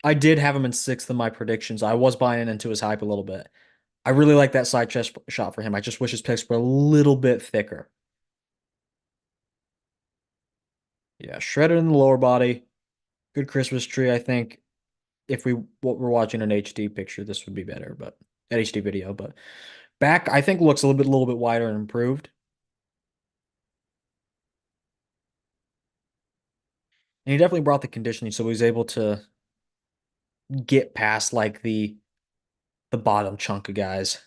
I did have him in sixth in my predictions. I was buying into his hype a little bit. I really like that side chest shot for him. I just wish his picks were a little bit thicker. Yeah, shredded in the lower body. Good Christmas tree. I think if we what we're watching an HD picture, this would be better, but an HD video. But back, I think looks little bit wider and improved. And he definitely brought the conditioning, so he was able to get past like the bottom chunk of guys.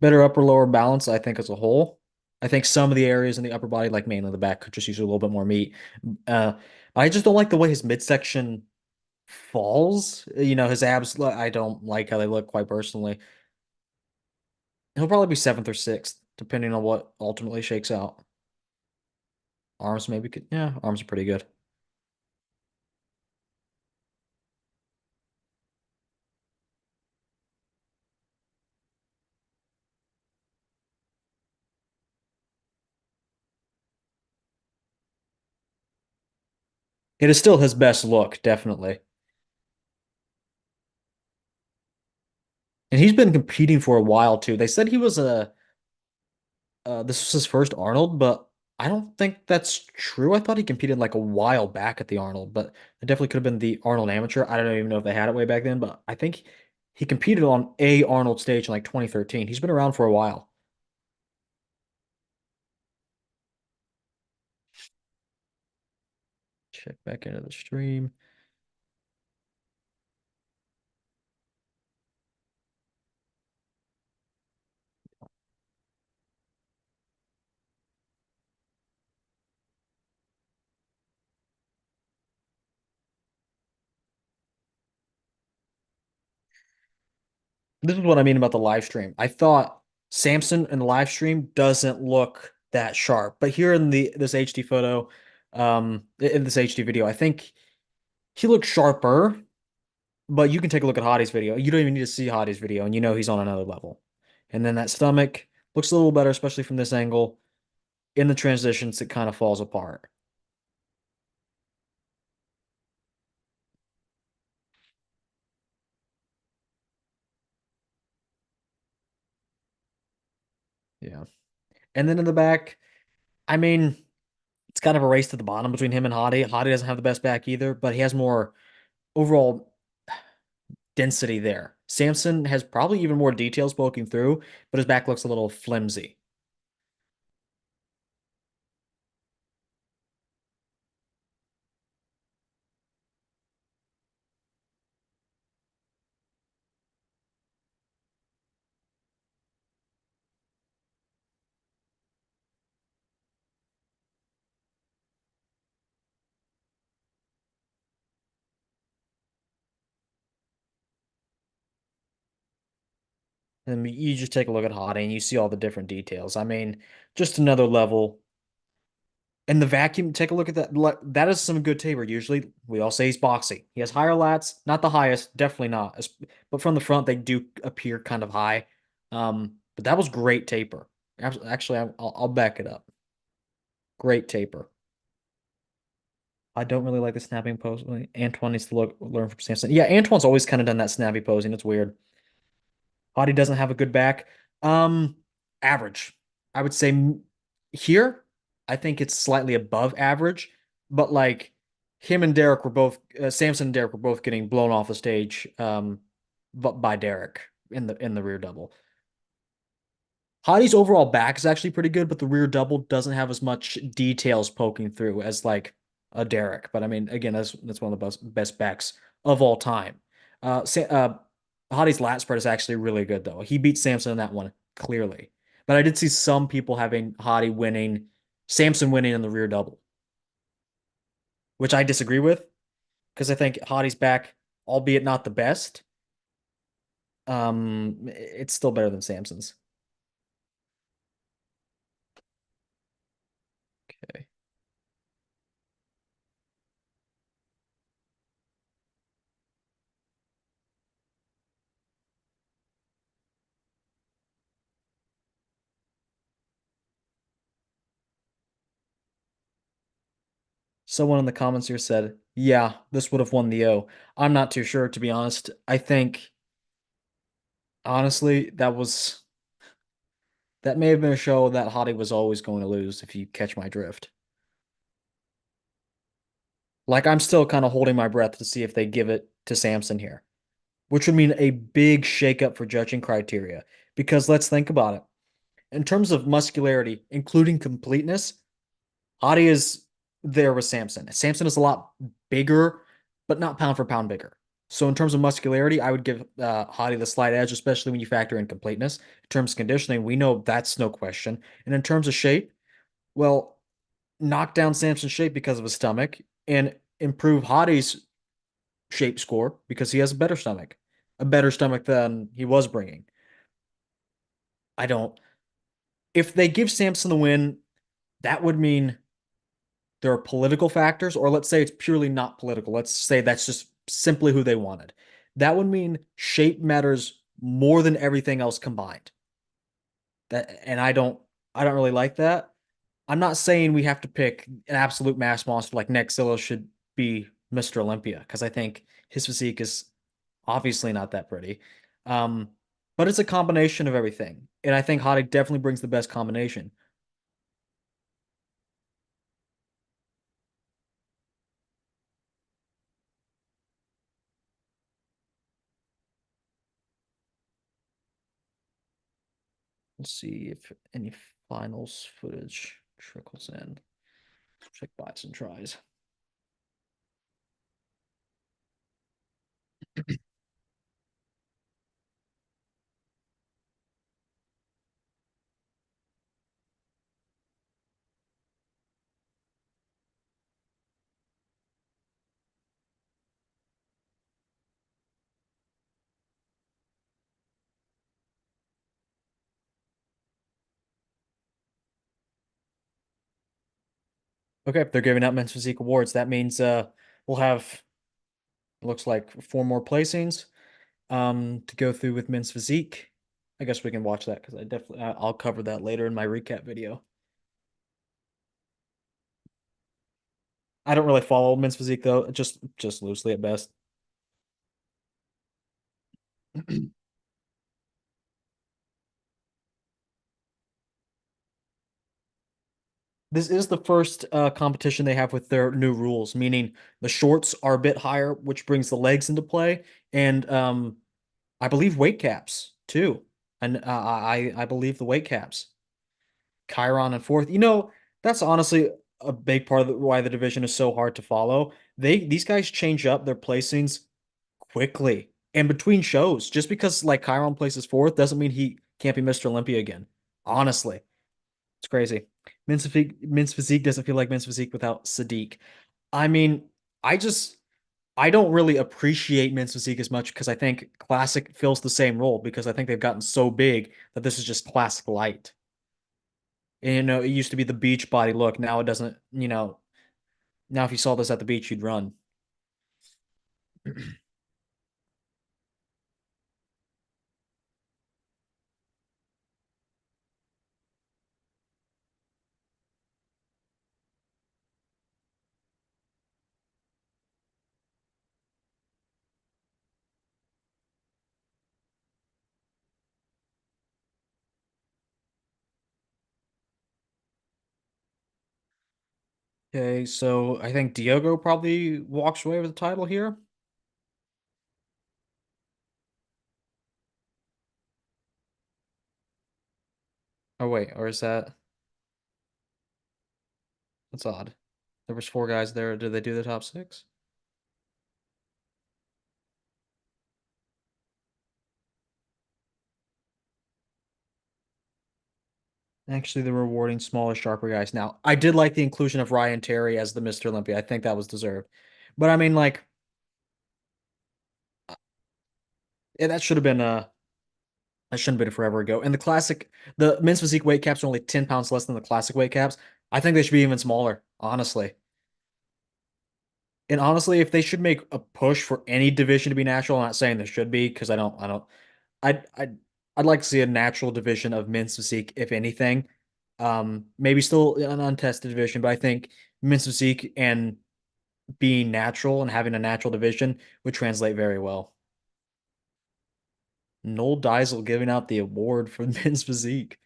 Better upper lower balance, I think, as a whole. I think some of the areas in the upper body, like mainly the back, could just use a little bit more meat. Uh, I just don't like the way his midsection falls. You know, his abs, I don't like how they look quite personally. He'll probably be seventh or sixth, depending on what ultimately shakes out. Arms maybe could, yeah, arms are pretty good. It is still his best look, definitely. And he's been competing for a while too. They said he was a this was his first Arnold, but I don't think that's true. I thought he competed like a while back at the Arnold, but it definitely could have been the Arnold Amateur. I don't even know if they had it way back then, but I think he competed on a Arnold stage in like 2013. He's been around for a while. Check back into the stream. This is what I mean about the live stream. I thought Samson in the live stream doesn't look that sharp, but here in the this HD photo, in this HD video, I think he looks sharper. But you can take a look at Hottie's video. You don't even need to see Hottie's video, and you know he's on another level. And then that stomach looks a little better, especially from this angle. In the transitions, it kind of falls apart. Yeah. And then in the back, I mean, it's kind of a race to the bottom between him and Hottie. Hottie doesn't have the best back either, but he has more overall density there. Samson has probably even more details poking through, but his back looks a little flimsy. And you just take a look at Hottie and you see all the different details. I mean, just another level. And the vacuum, take a look at that. That is some good taper. Usually, we all say he's boxy. He has higher lats, not the highest, definitely not. But from the front, they do appear kind of high. But that was great taper. Actually, I'll back it up. Great taper. I don't really like the snapping pose. Antoine needs to learn from Samson. Yeah, Antoine's always kind of done that snappy posing. It's weird. Hottie doesn't have a good back. Um, Average. I would say here, I think it's slightly above average, but like him and Derek were both Samson and Derek were both getting blown off the stage but by Derek in the rear double. Hottie's overall back is actually pretty good, but the rear double doesn't have as much details poking through as like a Derek. But I mean, again, that's one of the best backs of all time. Hottie's lat spread is actually really good though. He beat Samson in that one clearly. But I did see some people having Hottie winning, Samson winning in the rear double, which I disagree with because I think Hottie's back, albeit not the best, it's still better than Samson's. Okay. Someone in the comments here said, yeah, this would have won the O. I'm not too sure, to be honest. I think, honestly, that may have been a show that Hottie was always going to lose, if you catch my drift. Like, I'm still kind of holding my breath to see if they give it to Samson here, which would mean a big shakeup for judging criteria. Because let's think about it. In terms of muscularity, including completeness, Hottie is there with Samson. Samson is a lot bigger, but not pound for pound bigger. So in terms of muscularity, I would give Hadi the slight edge, especially when you factor in completeness. In terms of conditioning, we know that's no question. And in terms of shape, well, knock down Samson's shape because of his stomach and improve Hadi's shape score because he has a better stomach than he was bringing. I don't. If they give Samson the win, that would mean there are political factors, or let's say it's purely not political. Let's say that's just simply who they wanted. That would mean shape matters more than everything else combined. And I don't really like that. I'm not saying we have to pick an absolute mass monster like Nick Zillow should be Mr. Olympia because I think his physique is obviously not that pretty. Um, but it's a combination of everything, and I think Hottie definitely brings the best combination. Let's see if any finals footage trickles in. Check buys and tries. Okay, if they're giving out men's physique awards, that means we'll have looks like four more placings to go through with men's physique. I guess we can watch that because I'll cover that later in my recap video. I don't really follow men's physique though, just loosely at best. This is the first competition they have with their new rules, meaning the shorts are a bit higher, which brings the legs into play, and I believe weight caps too. And I believe the weight caps. Chiron in fourth. That's honestly a big part of why the division is so hard to follow. These guys change up their placings quickly and between shows. Just because like Chiron places fourth doesn't mean he can't be Mr. Olympia again. Honestly, it's crazy. Men's physique doesn't feel like men's physique without Sadiq. I mean, I just I don't really appreciate men's physique as much because I think classic fills the same role because I think they've gotten so big that this is just classic light. And, it used to be the beach body look. Now it doesn't, now if you saw this at the beach, you'd run. Okay, so I think Diogo probably walks away with the title here. Oh wait, or is that's odd. There was four guys there. Did they do the top six? Actually, they're rewarding smaller, sharper guys. Now, I did like the inclusion of Ryan Terry as the Mr. Olympia. I think that was deserved. But I mean, like, that should have been that shouldn't have been forever ago. And the men's physique weight caps are only 10 pounds less than the classic weight caps. I think they should be even smaller, honestly. And honestly, if they should make a push for any division to be natural, I'm not saying there should be because I don't, I'd like to see a natural division of men's physique, if anything. Maybe still an untested division, but I think men's physique and being natural and having a natural division would translate very well. Noel Diesel giving out the award for men's physique.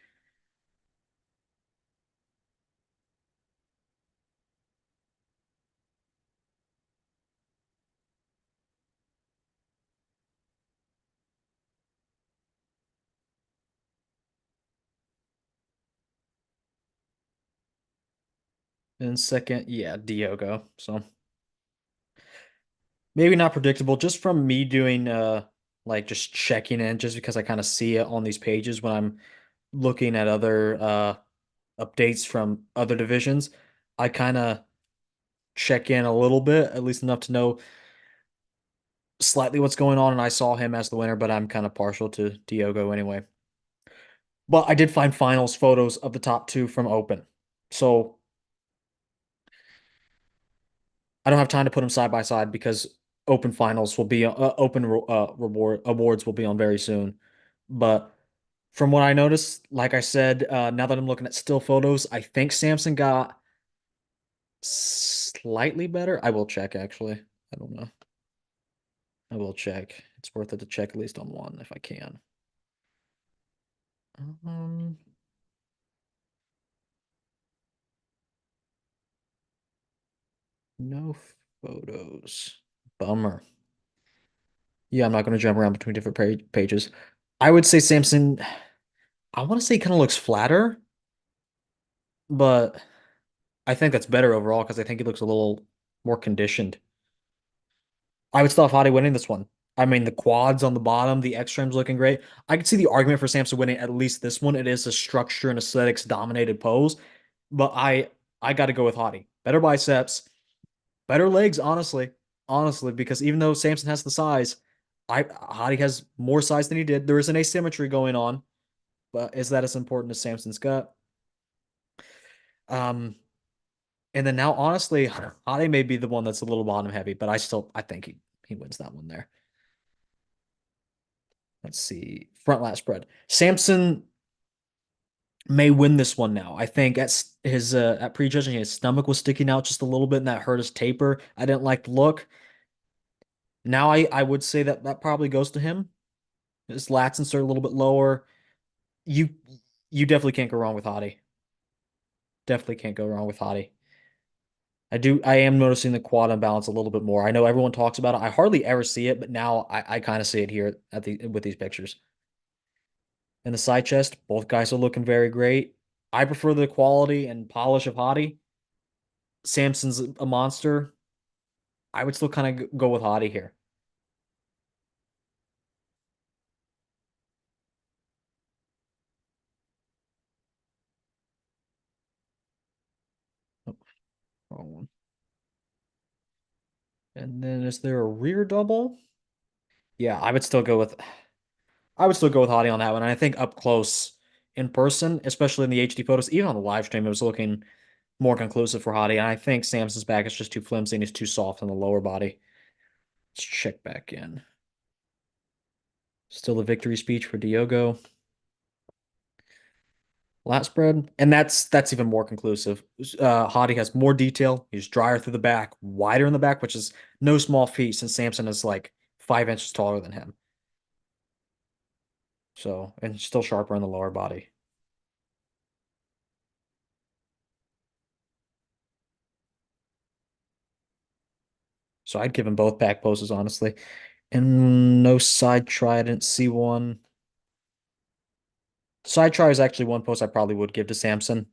And second, yeah, Diogo. So maybe not predictable, just from me doing like just checking in, just because I kind of see it on these pages when I'm looking at other updates from other divisions. I kind of check in a little bit, at least enough to know slightly what's going on, and I saw him as the winner, but I'm kind of partial to Diogo anyway. But I did find finals photos of the top two from Open. So I don't have time to put them side by side because Open finals will be Open reward awards will be on very soon. But from what I noticed, like I said, now that I'm looking at still photos, I think Samson got slightly better. I will check actually. I don't know. I will check. It's worth it to check at least on one if I can. Um, no photos. Bummer. Yeah, I'm not going to jump around between different pages. I would say Samson, I want to say he kind of looks flatter, but I think that's better overall because I think he looks a little more conditioned. I would still have Hadi winning this one. I mean, the quads on the bottom, the extremes looking great. I could see the argument for Samson winning at least this one. It is a structure and aesthetics dominated pose, but I got to go with Hadi. Better biceps, better legs, honestly. Honestly, because even though Samson has the size, Hadi has more size than he did. There is an asymmetry going on, but is that as important as Samson's gut? Um, and then now, honestly, Hadi may be the one that's a little bottom heavy, but I think he wins that one there. Let's see. Front lat spread. Samson may win this one now. I think at prejudging his stomach was sticking out just a little bit and that hurt his taper. I didn't like the look. Now I would say that that probably goes to him. His lats insert a little bit lower. You you definitely can't go wrong with Hadi. Definitely can't go wrong with Hadi. I am noticing the quad imbalance a little bit more. I know everyone talks about it. I hardly ever see it, but now I kind of see it here at the with these pictures. In the side chest, both guys are looking very great. I prefer the quality and polish of Hadi. Samson's a monster. I would still kind of go with Hadi here. Oh, wrong one. And then is there a rear double? Yeah, I would still go with Hadi on that one. And I think up close in person, especially in the HD photos, even on the live stream, it was looking more conclusive for Hadi. And I think Samson's back is just too flimsy and he's too soft on the lower body. Let's check back in. Still a victory speech for Diogo. Lat spread, and that's even more conclusive. Hadi has more detail. He's drier through the back, wider in the back, which is no small feat since Samson is like 5 inches taller than him. So, and still sharper in the lower body. So I'd give him both back poses, honestly. And no side try. I didn't see one. Side try is actually one pose I probably would give to Samson.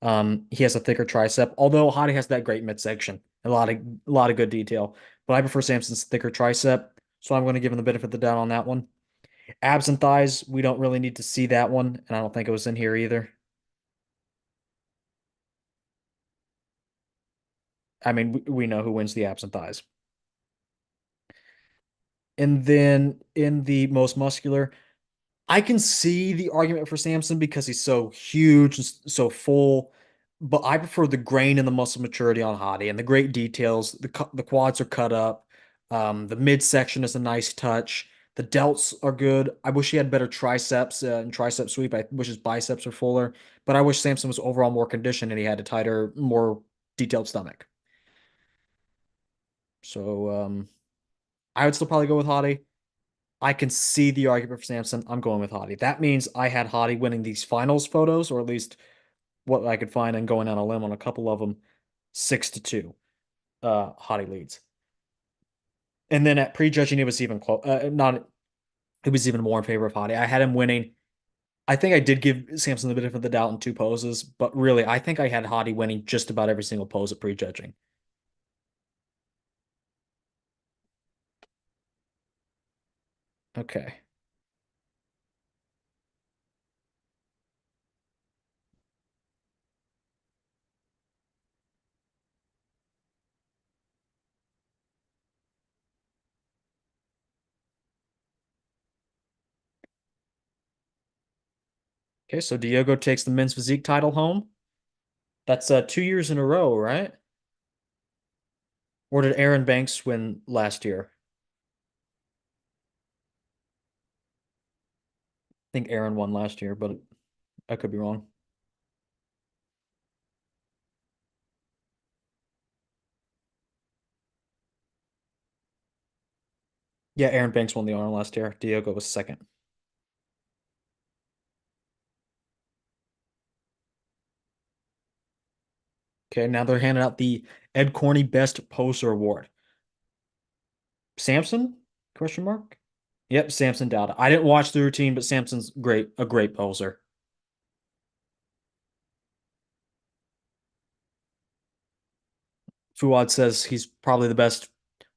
He has a thicker tricep, although Hadi has that great midsection, a lot of good detail. But I prefer Samson's thicker tricep, so I'm going to give him the benefit of the doubt on that one. Abs and thighs, we don't really need to see that one, and I don't think it was in here either. I mean, we know who wins the abs and thighs. And then in the most muscular, I can see the argument for Samson because he's so huge and so full, but I prefer the grain and the muscle maturity on Hadi and the great details. The quads are cut up. The midsection is a nice touch. The delts are good. I wish he had better triceps and tricep sweep. I wish his biceps were fuller, but I wish Samson was overall more conditioned and he had a tighter, more detailed stomach. So I would still probably go with Hadi. I can see the argument for Samson. I'm going with Hadi. That means I had Hadi winning these finals photos, or at least what I could find and going on a limb on a couple of them, 6-2. Hadi leads. And then at prejudging, it was even close. Not it was even more in favor of Hadi. I had him winning. I think I did give Samson the benefit of the doubt in two poses, but really, I think I had Hadi winning just about every single pose at prejudging. Okay. Okay, so Diego takes the men's physique title home. That's 2 years in a row, right? Or did Aaron Banks win last year? I think Aaron won last year, but I could be wrong. Yeah, Aaron Banks won the Arnold last year. Diego was second. Okay, now they're handing out the Ed Corney Best Poser Award. Samson? Question mark? Yep, Samson Dowda. I didn't watch the routine, but Samson's great, a great poser. Fuad says he's probably the best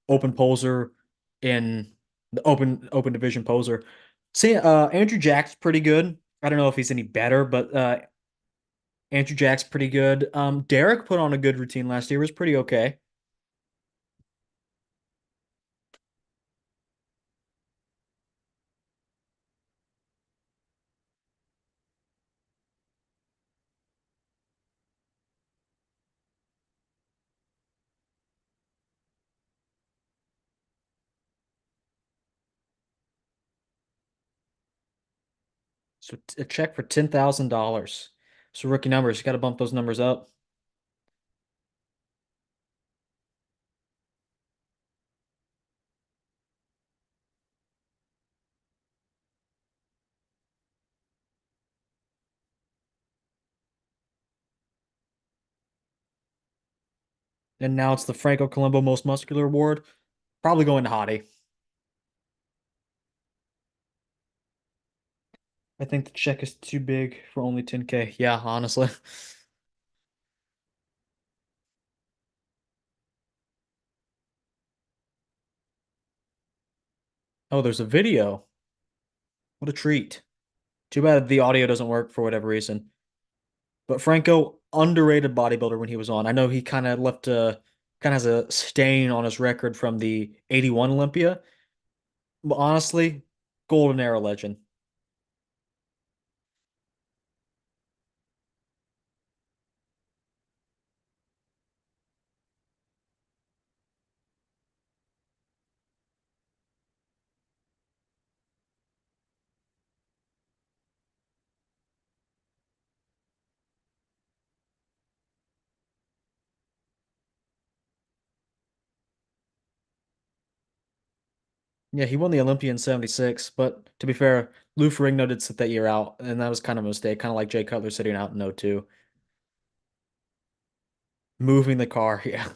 open poser in the open division poser. See, Andrew Jack's pretty good. I don't know if he's any better, but Andrew Jack's pretty good. Derek put on a good routine last year. It was pretty okay. So a check for $10,000. So rookie numbers, you got to bump those numbers up. And now it's the Franco Colombo Most Muscular Award. Probably going to Hottie. I think the check is too big for only 10K. Yeah, honestly. Oh, there's a video. What a treat. Too bad the audio doesn't work for whatever reason. But Franco, underrated bodybuilder when he was on. I know he kind of has a stain on his record from the 81 Olympia, but honestly, golden era legend. Yeah, he won the Olympia in 76, but to be fair, Lou Ferrigno did sit that year out, and that was kind of a mistake, kind of like Jay Cutler sitting out in '02. Moving the car, yeah.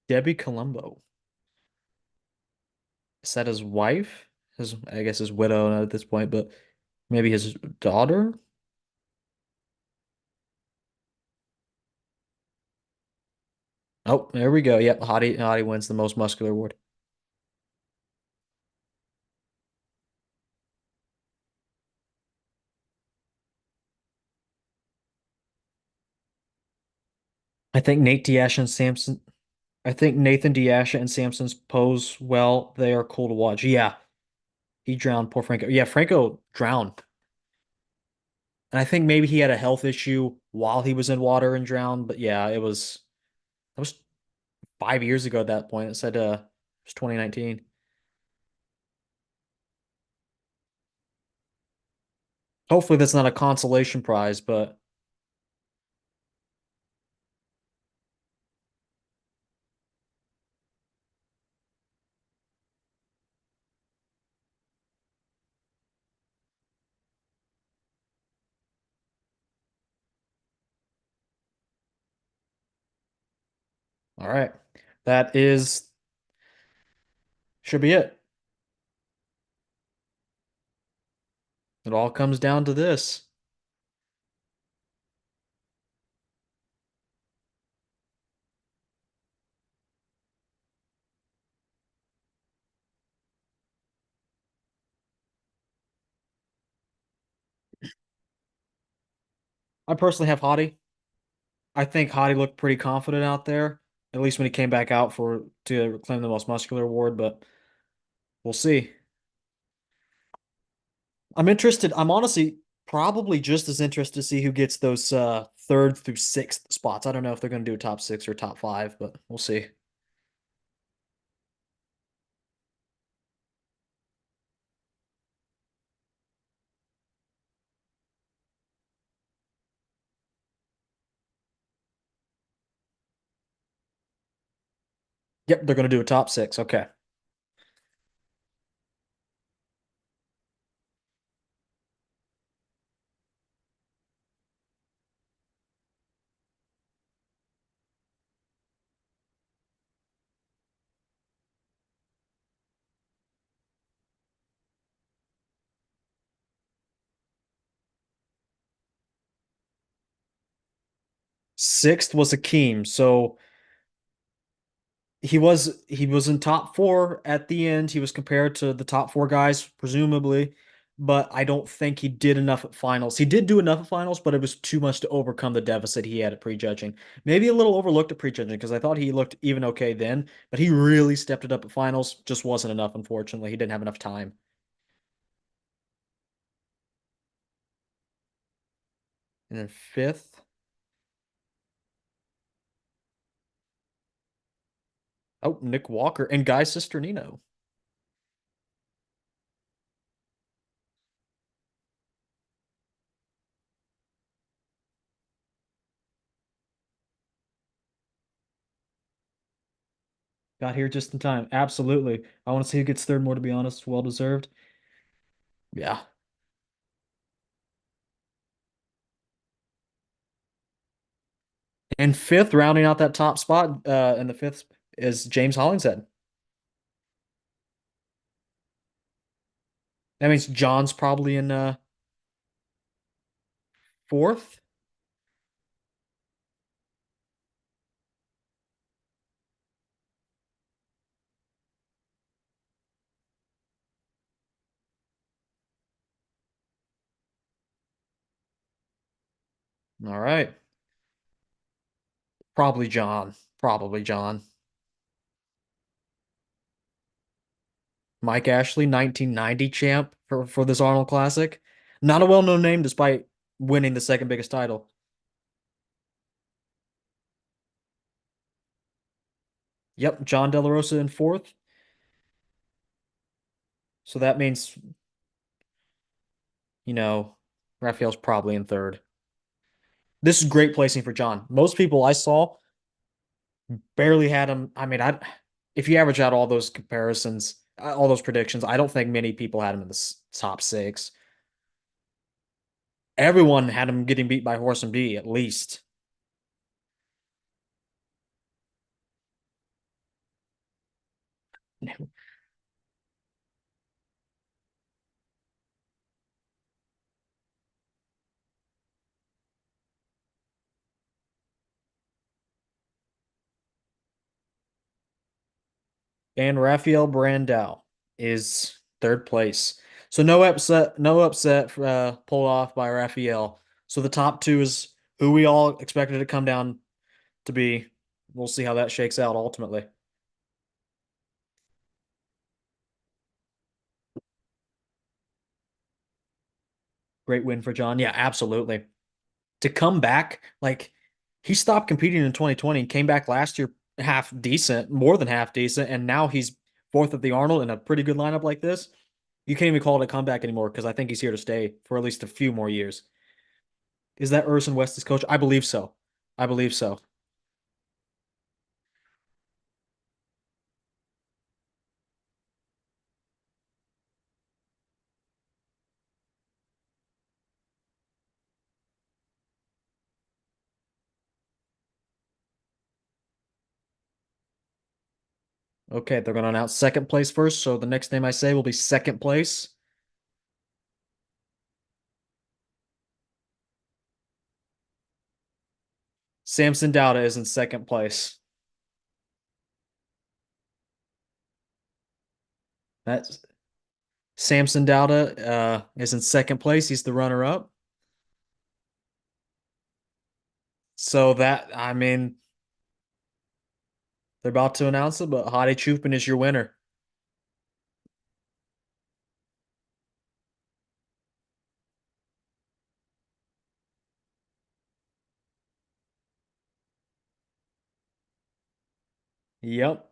Debbie Colombo. Is that his wife? I guess his widow at this point, but maybe his daughter? Oh, there we go. Yep, Hottie wins the most muscular award. I think Nate Diasha and Samson. I think Nathan Diasha and Samson's pose well. They are cool to watch. Yeah, he drowned poor Franco. Yeah, Franco drowned. And I think maybe he had a health issue while he was in water and drowned. But yeah, that was 5 years ago at that point. It said it was 2019. Hopefully that's not a consolation prize, but all right. That is Should be it. It all comes down to this. I personally have Hottie. I think Hottie looked pretty confident out there, at least when he came back out for to claim the most muscular award, but we'll see. I'm interested. I'm honestly probably just as interested to see who gets those third through sixth spots. I don't know if they're going to do a top six or top five, but we'll see. Yep, they're going to do a top six. Okay. Sixth was Akeem. So he was in top four at the end. He was compared to the top four guys, presumably, but I don't think he did enough at finals. He did do enough at finals, but it was too much to overcome the deficit he had at prejudging. Maybe a little overlooked at prejudging because I thought he looked even okay then, but he really stepped it up at finals. Just wasn't enough, unfortunately. He didn't have enough time. And then fifth, oh, Nick Walker and Guy Cisternino. Got here just in time. Absolutely. I want to see who gets third more, to be honest. Well deserved. Yeah. And fifth, rounding out that top spot, in the fifth is James Hollingshead. That means John's probably in fourth. All right. Probably John. Probably John. Mike Ashley, 1990 champ for this Arnold Classic. Not a well-known name despite winning the second biggest title. Yep, John De La Rosa in fourth. So that means, you know, Raphael's probably in third. This is great placing for John. Most people I saw barely had him. I mean, I if you average out all those comparisons, all those predictions, I don't think many people had him in the top six. Everyone had him getting beat by Horse and B at least. And Rafael Brandao is third place. So no upset pulled off by Rafael. So the top two is who we all expected to come down to be. We'll see how that shakes out ultimately. Great win for John. Yeah, absolutely. To come back, like he stopped competing in 2020 and came back last year half decent, more than half decent, and now he's fourth at the Arnold in a pretty good lineup like this. You can't even call it a comeback anymore because I think he's here to stay for at least a few more years. Is that Urson West's coach? I believe so. I believe so. Okay, they're going to announce second place first, so the next name I say will be second place. Samson Dowda is in second place. That's Samson Dowda is in second place. He's the runner-up. So that, I mean, they're about to announce it, but Hadi Chupin is your winner. Yep.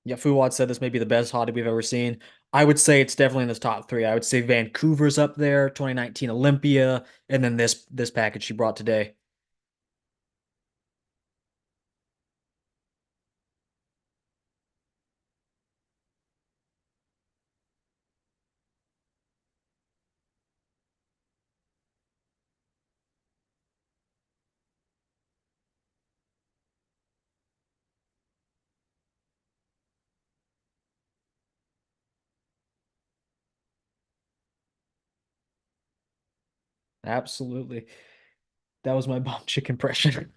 Yeah, Fuad said this may be the best Hadi we've ever seen. I would say it's definitely in this top three. I would say Vancouver's up there, 2019 Olympia, and then this package she brought today. Absolutely. That was my bomb chick impression.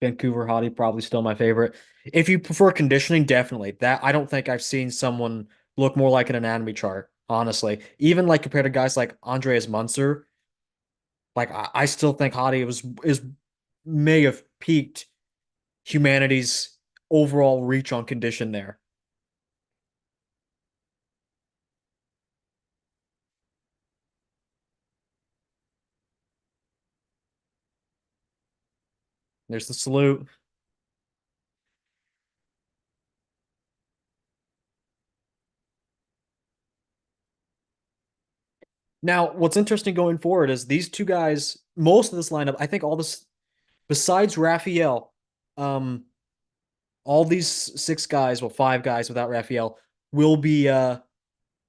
Vancouver Hottie probably still my favorite. If you prefer conditioning, definitely. That I don't think I've seen someone look more like an anatomy chart, honestly. Even like compared to guys like Andreas Munzer, like I still think Hottie was is may have peaked humanity's overall reach on condition there. There's the salute. Now, what's interesting going forward is these two guys, most of this lineup, I think all this besides Raphael, um, all these six guys, well, five guys without Raphael, will be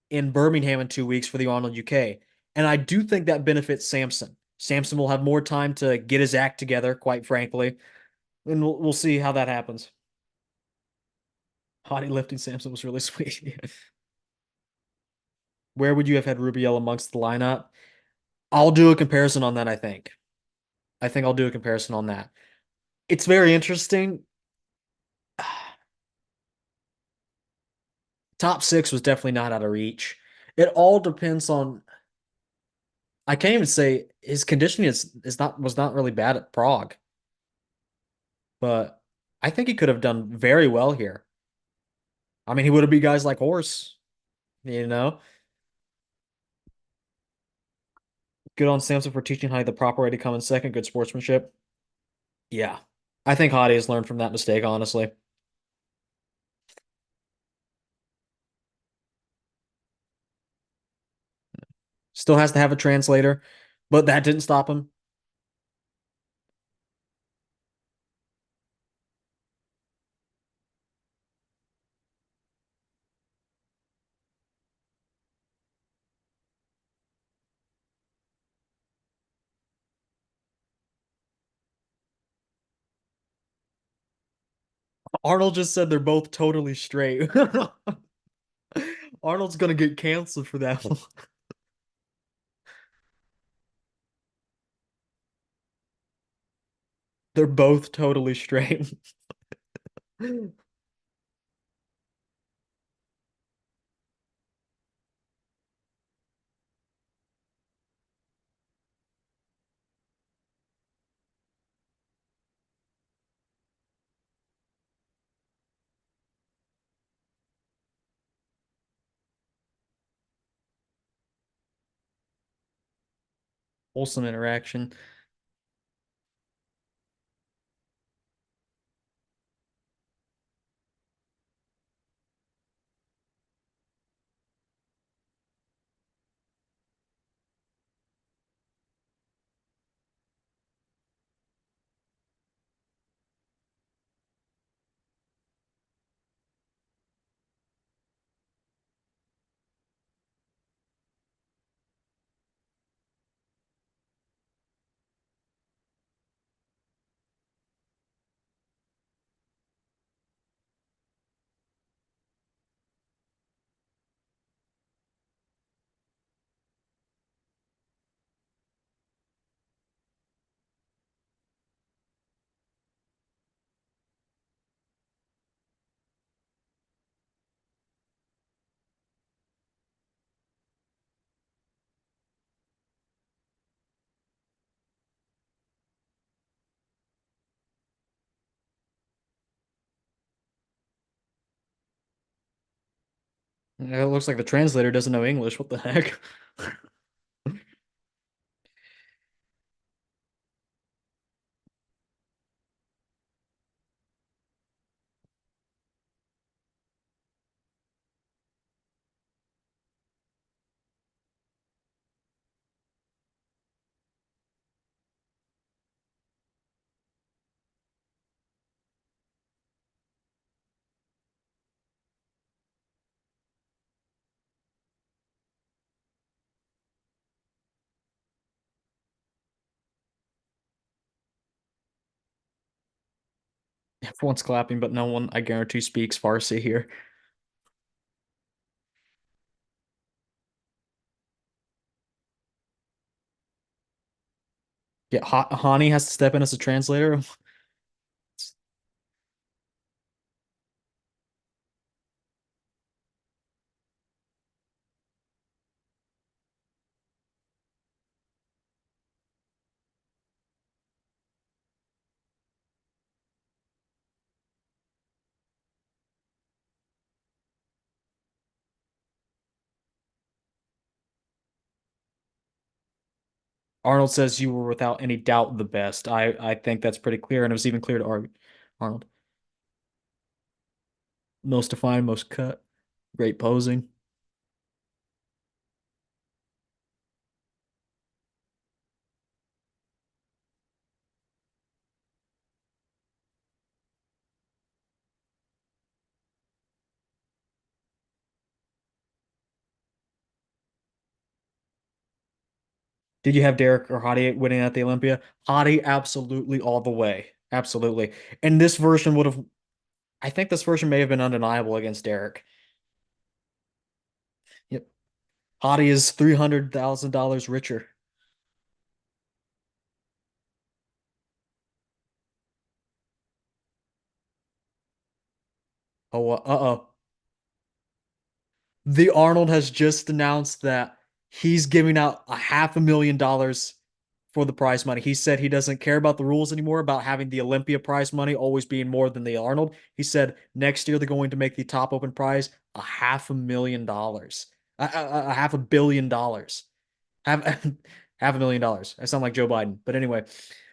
in Birmingham in 2 weeks for the Arnold UK. And I do think that benefits Samson. Samson will have more time to get his act together, quite frankly. And we'll see how that happens. Hottie lifting Samson was really sweet. Where would you have had Rubiel amongst the lineup? I'll do a comparison on that, I think. I think I'll do a comparison on that. It's very interesting. Top six was definitely not out of reach. It all depends on. I can't even say his conditioning is not was not really bad at Prague, but I think he could have done very well here. I mean, he would have beat guys like Horse, you know. Good on Samson for teaching Hadi the proper way to come in second. Good sportsmanship. Yeah, I think Hadi has learned from that mistake. Honestly, still has to have a translator, but that didn't stop him. Arnold just said they're both totally straight. Arnold's gonna get canceled for that one. They're both totally straight. Wholesome interaction. It looks like the translator doesn't know English. What the heck? Everyone's clapping, but no one, I guarantee, speaks Farsi here. Yeah, Hani has to step in as a translator. Arnold says you were without any doubt the best. I think that's pretty clear, and it was even clear to Arnold. Most defined, most cut, great posing. Did you have Derek or Hadi winning at the Olympia? Hadi absolutely all the way. Absolutely. And this version would have, I think this version may have been undeniable against Derek. Yep. Hadi is $300,000 richer. Oh, uh-oh. The Arnold has just announced that he's giving out a $500,000 for the prize money. He said he doesn't care about the rules anymore about having the Olympia prize money always being more than the Arnold. He said next year they're going to make the top open prize $500,000, a $500,000,000. Half $500,000. I sound like Joe Biden, but anyway,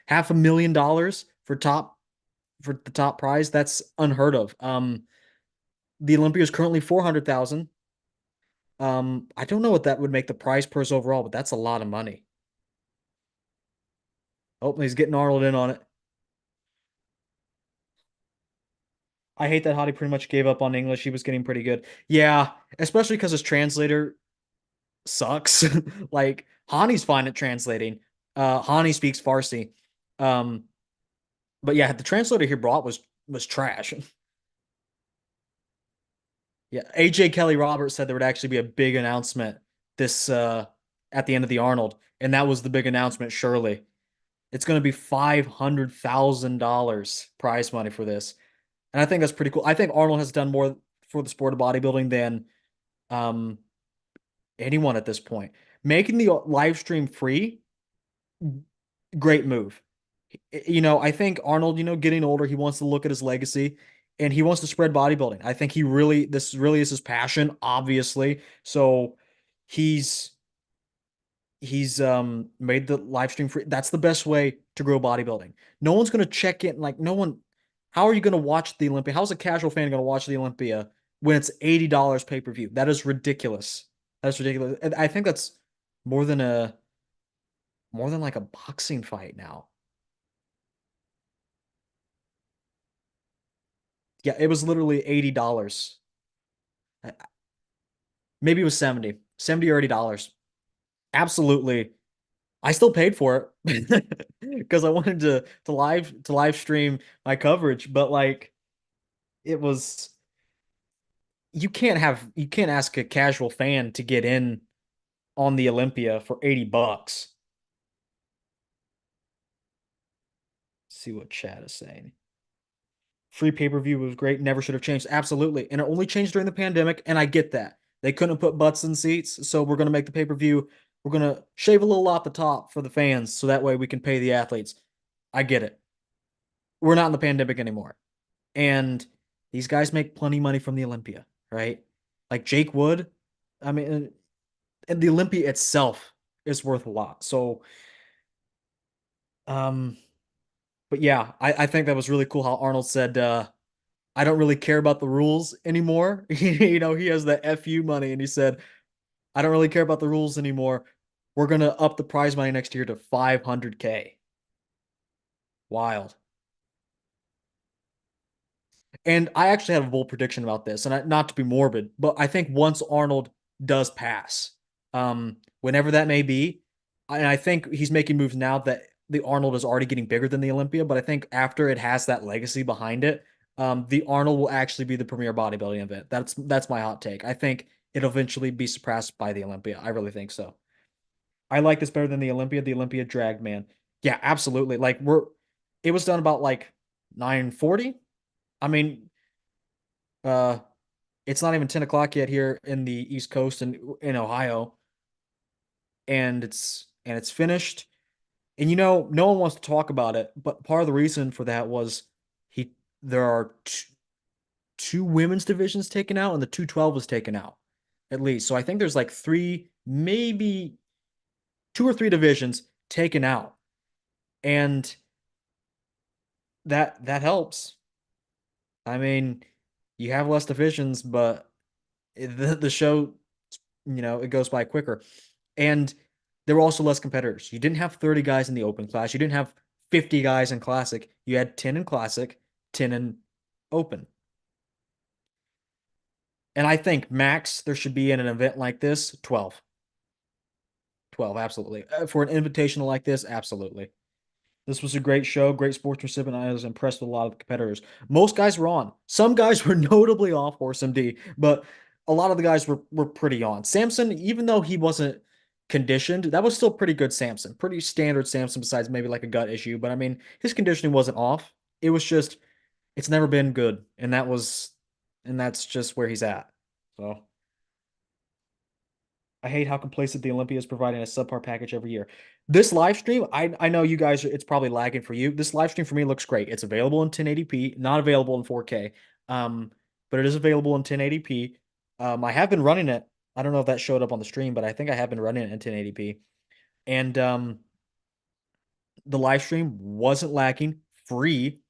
$500,000 for the top prize. That's unheard of. The Olympia is currently 400,000. I don't know what that would make the prize purse overall, but that's a lot of money. Oh, he's getting Arnold in on it. I hate that Hottie pretty much gave up on English. He was getting pretty good. Yeah, especially because his translator sucks. Like Hani's fine at translating. Hani speaks Farsi. Um, but yeah, the translator he brought was trash. Yeah, AJ Kelly Roberts said there would actually be a big announcement this at the end of the Arnold, and that was the big announcement, surely. It's going to be $500,000 prize money for this. And I think that's pretty cool. I think Arnold has done more for the sport of bodybuilding than um, anyone at this point. Making the live stream free, great move. I think Arnold, getting older, he wants to look at his legacy and he wants to spread bodybuilding. I think this really is his passion, obviously. So he's he's made the live stream free. That's the best way to grow bodybuilding. No one's gonna check in, like no one. How are you gonna watch the Olympia? How's a casual fan gonna watch the Olympia when it's $80 pay-per-view? That is ridiculous. That's ridiculous. And I think that's more than a more than like a boxing fight now. Yeah, it was literally $80. Maybe it was 70. 70 or $80. Absolutely. I still paid for it because I wanted to live stream my coverage, but like it was you can't ask a casual fan to get in on the Olympia for $80. See what chat is saying. Free pay-per-view was great, never should have changed. Absolutely. And it only changed during the pandemic, and I get that. They couldn't put butts in seats, so we're gonna make the pay-per-view. We're gonna shave a little off the top for the fans, so that way we can pay the athletes. I get it. We're not in the pandemic anymore. And these guys make plenty of money from the Olympia, right? like Jake Wood. I mean, and the Olympia itself is worth a lot. So, um, but yeah, I think that was really cool how Arnold said, I don't really care about the rules anymore. He has the FU money and he said, I don't really care about the rules anymore. We're gonna up the prize money next year to 500K. Wild. And I actually have a bold prediction about this, and not to be morbid, but I think once Arnold does pass, whenever that may be, and I think he's making moves now that the Arnold is already getting bigger than the Olympia, but I think after it has that legacy behind it, the Arnold will actually be the premier bodybuilding event. That's my hot take. I think it'll eventually be surpassed by the Olympia. I really think so. I like this better than the Olympia. The Olympia dragged, man. Yeah, absolutely. It was done about like 9:40. I mean, uh, it's not even 10 o'clock yet here in the East Coast and in Ohio, and it's finished. And no one wants to talk about it, but part of the reason for that was he there are two women's divisions taken out, and the 212 was taken out at least. So I think there's like three, maybe two or three divisions taken out, and that helps. I mean, you have less divisions, but the show, it goes by quicker. And there were also less competitors. You didn't have 30 guys in the open class. You didn't have 50 guys in classic. You had 10 in classic, 10 in open. And I think max there should be in an event like this 12. 12, absolutely. For an invitational like this, absolutely. This was a great show, great sportsmanship, and I was impressed with a lot of the competitors. Most guys were on. Some guys were notably off Horse MD, but a lot of the guys were pretty on. Samson, even though he wasn't conditioned, that was still pretty good Samson. Pretty standard Samson besides maybe like a gut issue, but I mean, his conditioning wasn't off. It was just it's never been good, and that's just where he's at. So I hate how complacent the Olympia is providing a subpar package every year. This live stream, I know you guys, it's probably lagging for you. This live stream for me looks great. It's available in 1080p, not available in 4K, but it is available in 1080p. I have been running it. I don't know if that showed up on the stream, but I think I have been running it in 1080p. And the live stream wasn't lacking, free,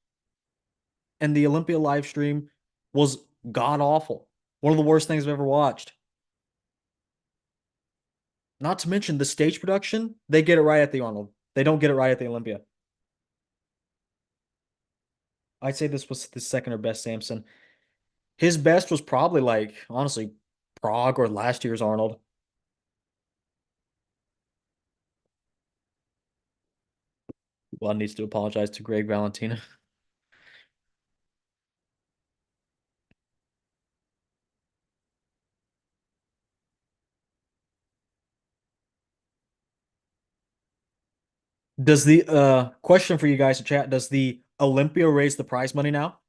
and the Olympia live stream was god awful. One of the worst things I've ever watched. Not to mention the stage production, they get it right at the Arnold. They don't get it right at the Olympia. I'd say this was the second or best Samson. His best was probably like, honestly, Prague or last year's Arnold. One needs to apologize to Greg Valentina. Does the question for you guys to chat, does the Olympia raise the prize money now?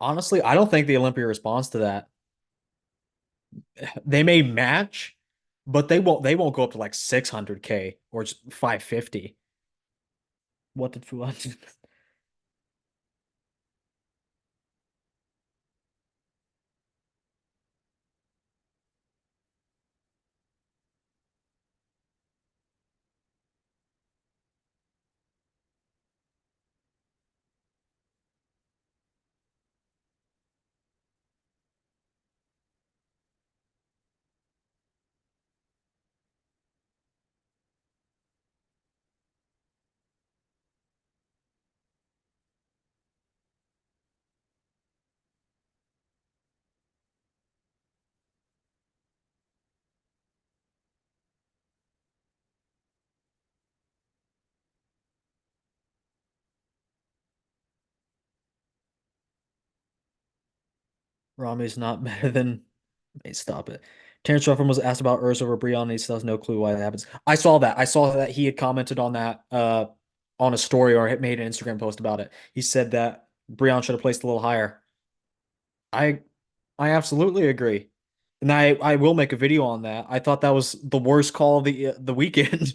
Honestly, I don't think the Olympia responds to that. They may match, but they won't go up to like 600K or 550. What did Fuad? Rami's not better than. Hey, stop it. Terrence Ruffin was asked about Urs over Breon, and he still has no clue why that happens. I saw that. I saw that he had commented on that on a story or had made an Instagram post about it. He said that Breon should have placed a little higher. I I absolutely agree. And I will make a video on that. I thought that was the worst call of the weekend.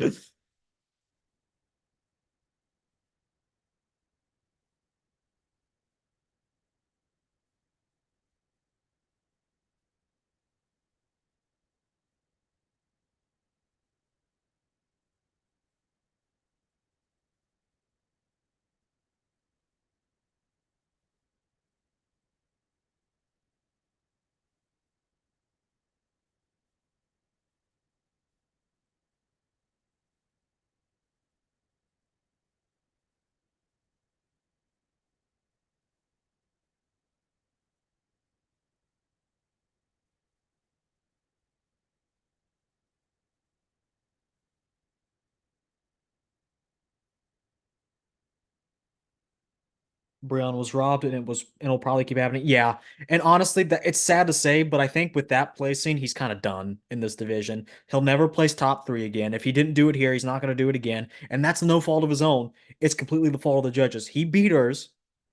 Breon was robbed, and it'll probably keep happening. Yeah, and honestly, that it's sad to say, but I think with that placing, he's kind of done in this division. He'll never place top three again. If he didn't do it here, he's not going to do it again, and that's no fault of his own. It's completely the fault of the judges. He beat hers.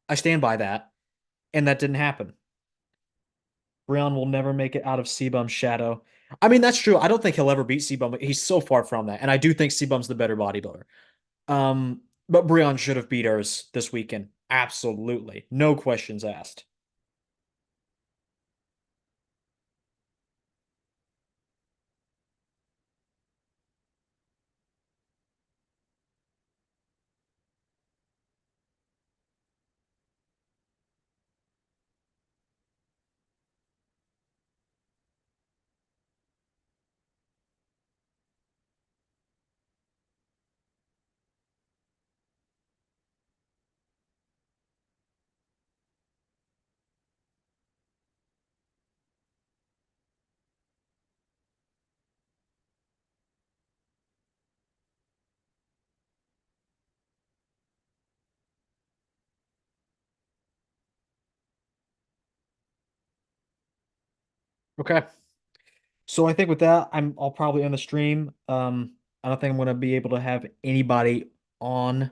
I stand by that, and that didn't happen. Breon will never make it out of Sebum's shadow. I mean, that's true. I don't think he'll ever beat Sebum. He's so far from that, and I do think Sebum's the better bodybuilder. But Breon should have beat hers this weekend. Absolutely. No questions asked. Okay. So I think with that, I'll probably end the stream. I don't think I'm gonna be able to have anybody on.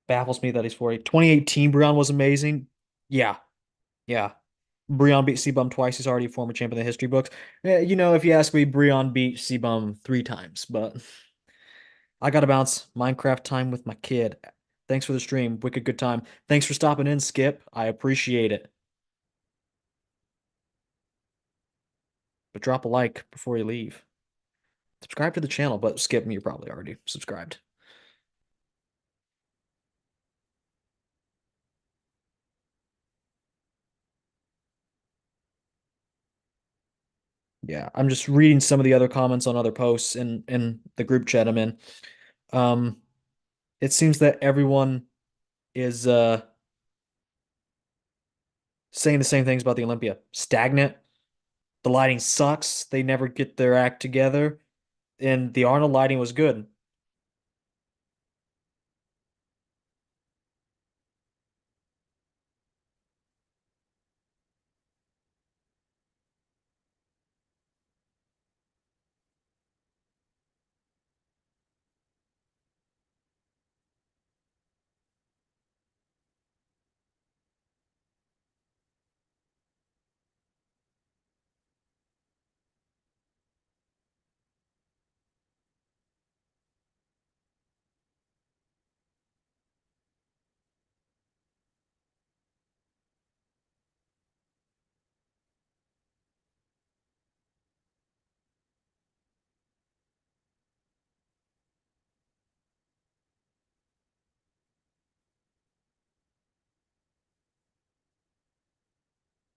Baffles me that he's 40. 2018 Breon was amazing. Yeah, yeah. Breon beat Sebum twice. He's already a former champion in the history books. If you ask me, Breon beat Sebum 3 times, but I gotta bounce. Minecraft time with my kid. Thanks for the stream. Wicked good time. Thanks for stopping in, Skip. I appreciate it. But drop a like before you leave. Subscribe to the channel, but Skip, you're probably already subscribed. Yeah, I'm just reading some of the other comments on other posts in the group chat I'm in. Um, it seems that everyone is saying the same things about the Olympia. Stagnant. The lighting sucks. They never get their act together. And the Arnold lighting was good.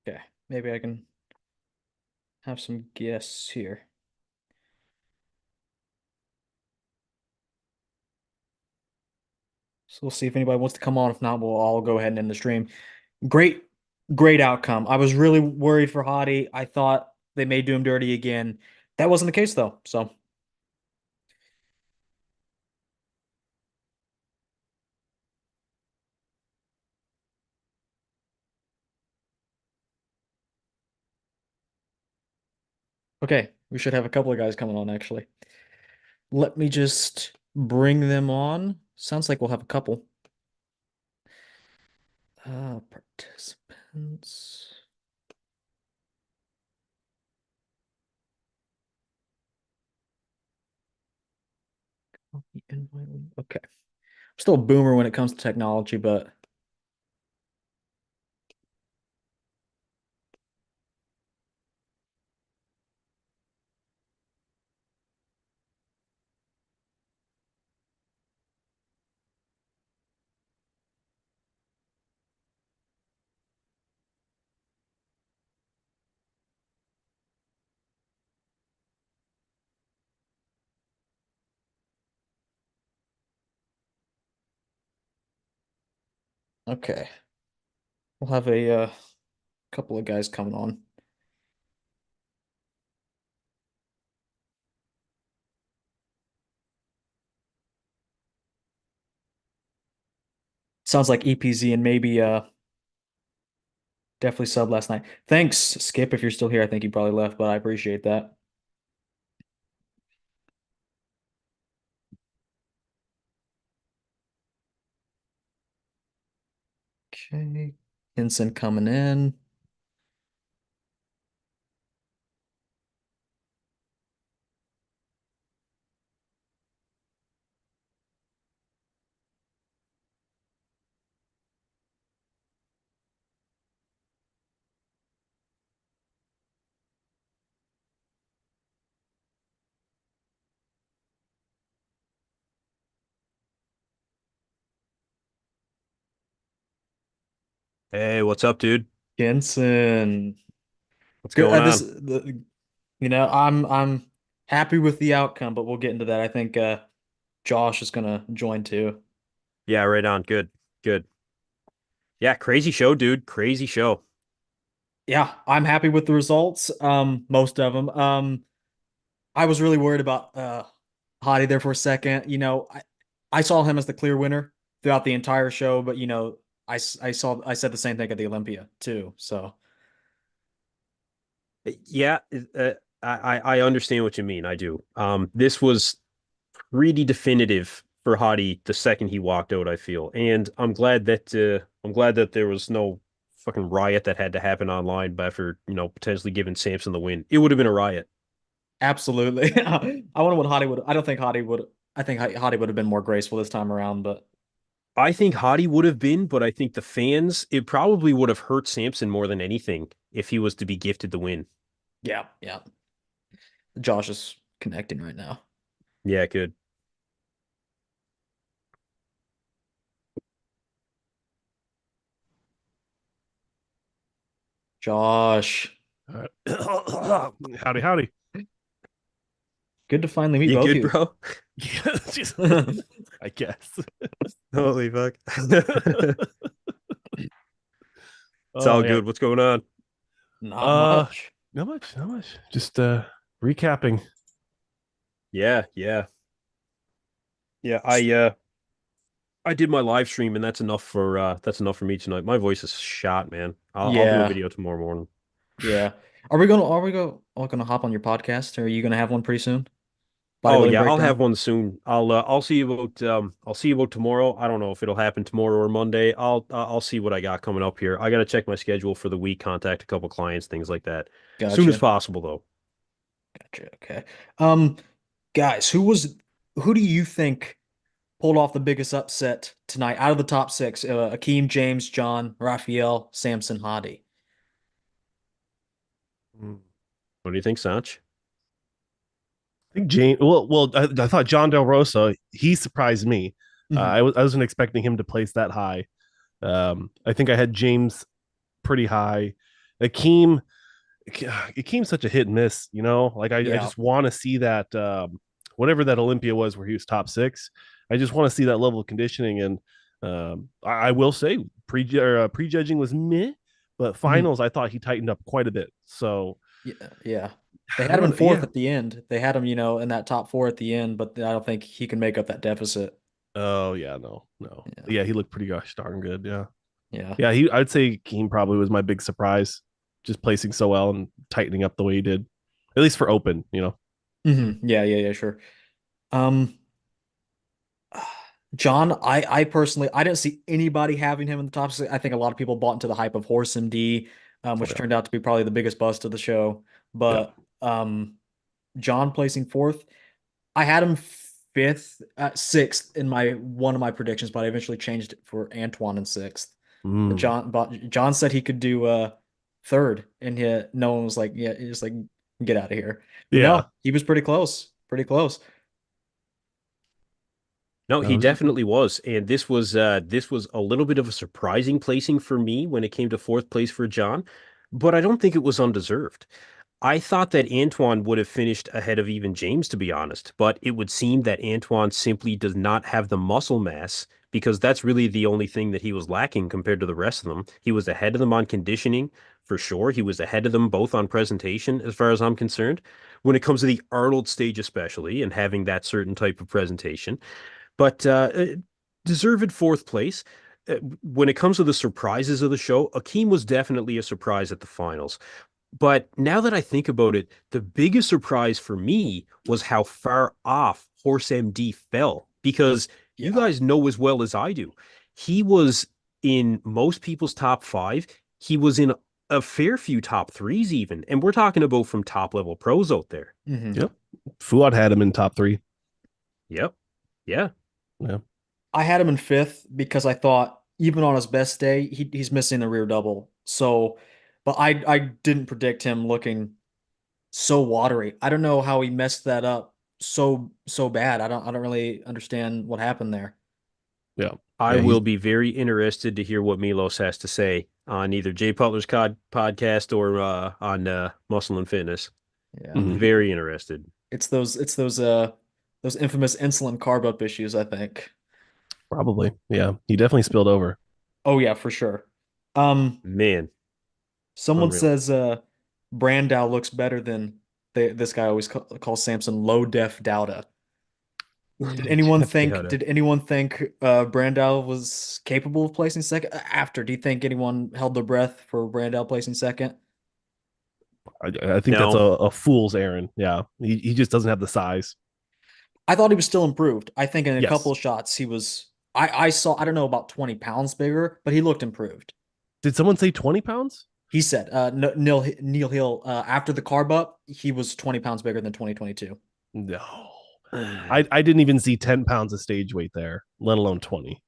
Okay, maybe I can have some guests here. So we'll see if anybody wants to come on. If not, we'll all go ahead and end the stream. Great, great outcome. I was really worried for Hottie. I thought they may do him dirty again. That wasn't the case though. So okay, we should have a couple of guys coming on actually. Let me just bring them on. Sounds like we'll have a couple. Participants. Okay. I'm still a boomer when it comes to technology, but okay. We'll have a couple of guys coming on. Sounds like EPZ and maybe definitely sub last night. Thanks, Skip, if you're still here. I think you probably left, but I appreciate that. Okay. Henson coming in. Hey, what's up, dude? Henson. What's Good. going This on? the I'm happy with the outcome, but we'll get into that. I think Josh is gonna join too. Yeah, right on. Good. Good. Yeah, crazy show, dude. Crazy show. Yeah, I'm happy with the results. Most of them. I was really worried about Hottie there for a second. I saw him as the clear winner throughout the entire show, but I said the same thing at the Olympia too. So Yeah, I understand what you mean. I do. This was pretty definitive for Hottie the second he walked out, I feel. And I'm glad that there was no fucking riot that had to happen online by for, potentially giving Samson the win. It would have been a riot. absolutely, I wonder what Hottie would. I don't think Hottie would. I think Hottie would have been more graceful this time around, but I think Hottie would have been, but I think the fans, it probably would have hurt Samson more than anything if he was to be gifted the win. yeah, yeah. Josh is connecting right now. Yeah, good. Josh, Howdy, howdy. good to finally meet You both of good, you. bro? Yeah, I guess. Holy fuck. It's Oh all yeah. good. What's going on? Not Uh, much. Not much, not much. Just recapping. Yeah, yeah. Yeah, I did my live stream and that's enough for me tonight. My voice is shot, man. I'll do a Yeah, video tomorrow morning. yeah. Are we gonna hop on your podcast? Or are you gonna have one pretty soon? Oh Bodybuilding yeah, I'll breakdown? have one soon. I'll see you about tomorrow. I don't know if it'll happen tomorrow or Monday. I'll see what I got coming up here. I got to check my schedule for the week, contact a couple clients, things like that. Soon as Gotcha. possible though. Gotcha. Okay. Um, guys, who do you think pulled off the biggest upset tonight out of the top six? Akeem, James, John, Raphael, Samson, Hadi. Mm. What do you think, Sanch? I think Jane. I thought John Del Rosa. He surprised me. Hmm. I wasn't expecting him to place that high. I think I had James pretty high. Akeem, Akeem's such a hit and miss. I Yeah. just want to see that whatever that Olympia was where he was top six. I just want to see that level of conditioning. And I will say prejudging was meh, but Hmm. finals I thought he tightened up quite a bit. So Yeah. Yeah. They I had him don't in know. fourth Yeah. at the end. They had him, in that top four at the end, but I don't think he can make up that deficit. Oh yeah, no, no. Yeah. Yeah, he looked pretty gosh darn good. Yeah. Yeah. Yeah, I'd say Keem probably was my big surprise, just placing so well and tightening up the way he did. At least for open. Yeah. Yeah. Yeah. Sure. Um, John, I personally, I didn't see anybody having him in the top six. I think a lot of people bought into the hype of Horse MD, Oh which yeah. turned out to be probably the biggest bust of the show. Yeah. But John placing fourth, I had him fifth, sixth in my one of my predictions, but I eventually changed it for Antoine in sixth. Mm. But John said he could do third, and no one was like, yeah, he's like, get out of here. But Yeah. no, he was pretty close, pretty close. No, That he was definitely was. And this was a little bit of a surprising placing for me when it came to fourth place for John, but I don't think it was undeserved. I thought that Antoine would have finished ahead of even James, to be honest, but it would seem that Antoine simply does not have the muscle mass because that's really the only thing that he was lacking compared to the rest of them. He was ahead of them on conditioning, for sure. He was ahead of them both on presentation, as far as I'm concerned. When it comes to the Arnold stage, especially, and having that certain type of presentation, but deserved fourth place. when it comes to the surprises of the show, Akeem was definitely a surprise at the finals. But now that I think about it, the biggest surprise for me was how far off Horse MD fell. Because you Yeah. guys know as well as I do, he was in most people's top five. He was in a fair few top threes, even. And we're talking about from top level pros out there. Hmm. Yep. Fuad had him in top three. Yep. Yeah. Yeah. I had him in fifth because I thought even on his best day, he's missing the rear double. So, but I didn't predict him looking so watery. I don't know how he messed that up so bad. I don't really understand what happened there. Yeah. I Yeah. He's will be very interested to hear what Milos has to say on either Jay Butler's podcast or on Muscle and Fitness. Yeah. mhm. Very interested. Those infamous insulin carb up issues, I think. Probably. Yeah. He definitely spilled over. Oh yeah, for sure. Um, Man, Someone unreal. says Brandao looks better than this guy always calls Samson low def Dowda. Jeff Dowda. Did anyone think Brandao was capable of placing second? After, do you think anyone held their breath for Brandao placing second? I think that's No, a fool's errand. Yeah. He just doesn't have the size. I thought he was still improved. I think in a couple Yes. of shots he was. I saw, I don't know, about 20 pounds bigger, but he looked improved. Did someone say 20 pounds? He said Neil Hill after the carb up, he was 20 pounds bigger than 2022. No. I didn't even see 10 pounds of stage weight there, let alone 20.